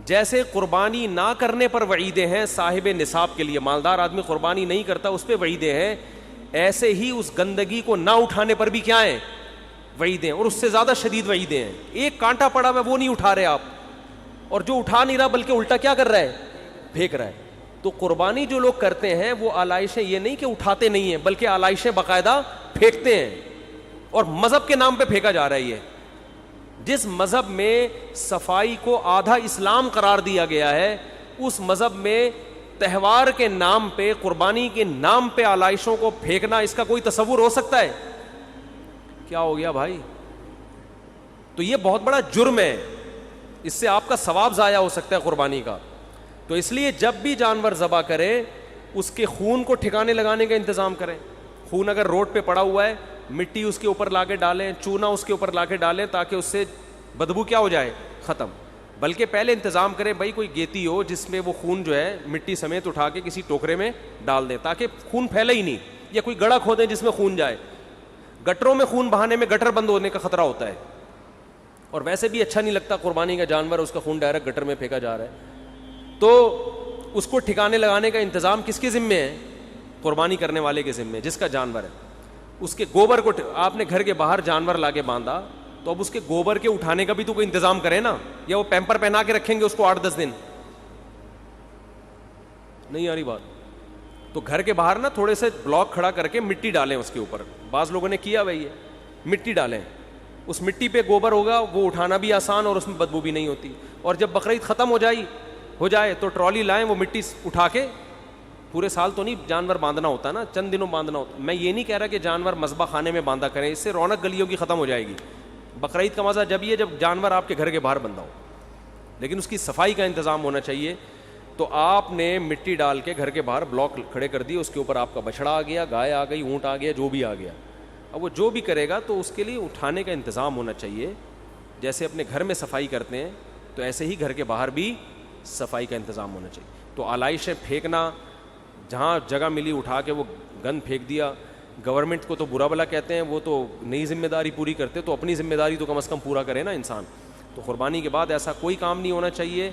جیسے قربانی نہ کرنے پر وعیدیں ہیں صاحب نصاب کے لیے, مالدار آدمی قربانی نہیں کرتا اس پہ وعیدیں ہیں, ایسے ہی اس گندگی کو نہ اٹھانے پر بھی کیا ہیں؟ وعیدیں, اور اس سے زیادہ شدید وعیدیں ہیں. ایک کانٹا پڑا ہوا وہ نہیں اٹھا رہے آپ, اور جو اٹھا نہیں رہا بلکہ الٹا کیا کر رہا ہے؟ پھینک رہا ہے. تو قربانی جو لوگ کرتے ہیں وہ آلائشیں یہ نہیں کہ اٹھاتے نہیں ہیں بلکہ آلائشیں باقاعدہ پھینکتے ہیں, اور مذہب کے نام پہ پھینکا جا رہا ہے. یہ جس مذہب میں صفائی کو آدھا اسلام قرار دیا گیا ہے, اس مذہب میں تہوار کے نام پہ, قربانی کے نام پہ آلائشوں کو پھینکنا, اس کا کوئی تصور ہو سکتا ہے؟ کیا ہو گیا بھائی؟ تو یہ بہت بڑا جرم ہے, اس سے آپ کا ثواب ضائع ہو سکتا ہے قربانی کا. تو اس لیے جب بھی جانور ذبح کرے اس کے خون کو ٹھکانے لگانے کا انتظام کریں. خون اگر روڈ پہ پڑا ہوا ہے, مٹی اس کے اوپر لا کے ڈالیں, چونا اس کے اوپر لا کے ڈالیں تاکہ اس سے بدبو کیا ہو جائے؟ ختم. بلکہ پہلے انتظام کریں بھائی کوئی گیتی ہو جس میں وہ خون جو ہے مٹی سمیت اٹھا کے کسی ٹوکرے میں ڈال دیں تاکہ خون پھیلے ہی نہیں, یا کوئی گڑھا کھودیں جس میں خون جائے. گٹروں میں خون بہانے میں گٹر بند ہونے کا خطرہ ہوتا ہے, اور ویسے بھی اچھا نہیں لگتا قربانی کا جانور اس کا خون ڈائریکٹ گٹر میں پھینکا جا رہا ہے. تو اس کو ٹھکانے لگانے کا انتظام کس کے ذمے ہے؟ قربانی کرنے والے کے ذمے, جس کا جانور ہے. اس کے گوبر کو آپ نے گھر کے باہر جانور لا کے باندھا تو اب اس کے گوبر کے اٹھانے کا بھی تو کوئی انتظام کرے نا, یا وہ پیمپر پہنا کے رکھیں گے اس کو 8-10 دن؟ نہیں آ رہی بات. تو گھر کے باہر نا تھوڑے سے بلاک کھڑا کر کے مٹی ڈالیں اس کے اوپر, بعض لوگوں نے کیا بھائی ہے, مٹی ڈالیں, اس مٹی پہ گوبر ہوگا, وہ اٹھانا بھی آسان اور اس میں بدبو بھی نہیں ہوتی. اور جب بقرعید ختم ہو جائے تو ٹرالی لائیں, وہ مٹی اٹھا کے, پورے سال تو نہیں جانور باندھنا ہوتا نا, چند دنوں باندھنا ہوتا. میں یہ نہیں کہہ رہا کہ جانور مذبح خانے میں باندھا کریں, اس سے رونق گلیوں کی ختم ہو جائے گی. بقرعید کا مزہ جب یہ جب جانور آپ کے گھر کے باہر بندھا ہو, لیکن اس کی صفائی کا انتظام ہونا چاہیے. تو آپ نے مٹی ڈال کے گھر کے باہر بلاک کھڑے کر دیے, اس کے اوپر آپ کا بچڑا آ گیا, گائے آ گئی, اونٹ آ گیا, جو بھی آ گیا. اب وہ جو بھی کرے گا تو اس کے لیے اٹھانے کا انتظام ہونا چاہیے. جیسے اپنے گھر میں صفائی کرتے ہیں تو ایسے ہی گھر کے باہر بھی صفائی کا انتظام ہونا چاہیے. تو آلائشیں پھینکنا, جہاں جگہ ملی اٹھا کے وہ گند پھینک دیا. گورنمنٹ کو تو برا بلا کہتے ہیں, وہ تو نئی ذمہ داری پوری کرتے, تو اپنی ذمہ داری تو کم از کم پورا کرے نا انسان. تو قربانی کے بعد ایسا کوئی کام نہیں ہونا چاہیے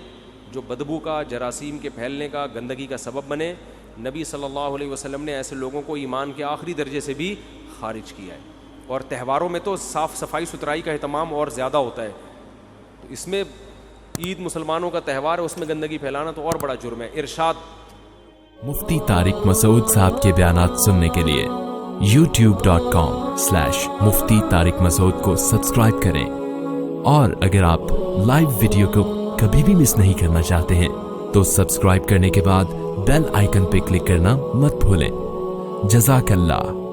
جو بدبو کا, جراثیم کے پھیلنے کا, گندگی کا سبب بنے. نبی صلی اللہ علیہ وسلم نے ایسے لوگوں کو ایمان کے آخری درجے سے بھی خارج کیا ہے. اور تہواروں میں تو صاف صفائی ستھرائی کا اہتمام اور زیادہ ہوتا ہے. تو اس میں عید مسلمانوں کا تہوار ہے, اس میں گندگی پھیلانا تو اور بڑا جرم ہے. ارشاد مفتی طارق مسعود صاحب کے بیانات سننے کے لیے youtube.com/مفتی طارق مسعود کو سبسکرائب کریں. اور اگر آپ لائیو ویڈیو کو کبھی بھی مس نہیں کرنا چاہتے ہیں تو سبسکرائب کرنے کے بعد بیل آئیکن پہ کلک کرنا مت بھولیں. جزاک اللہ.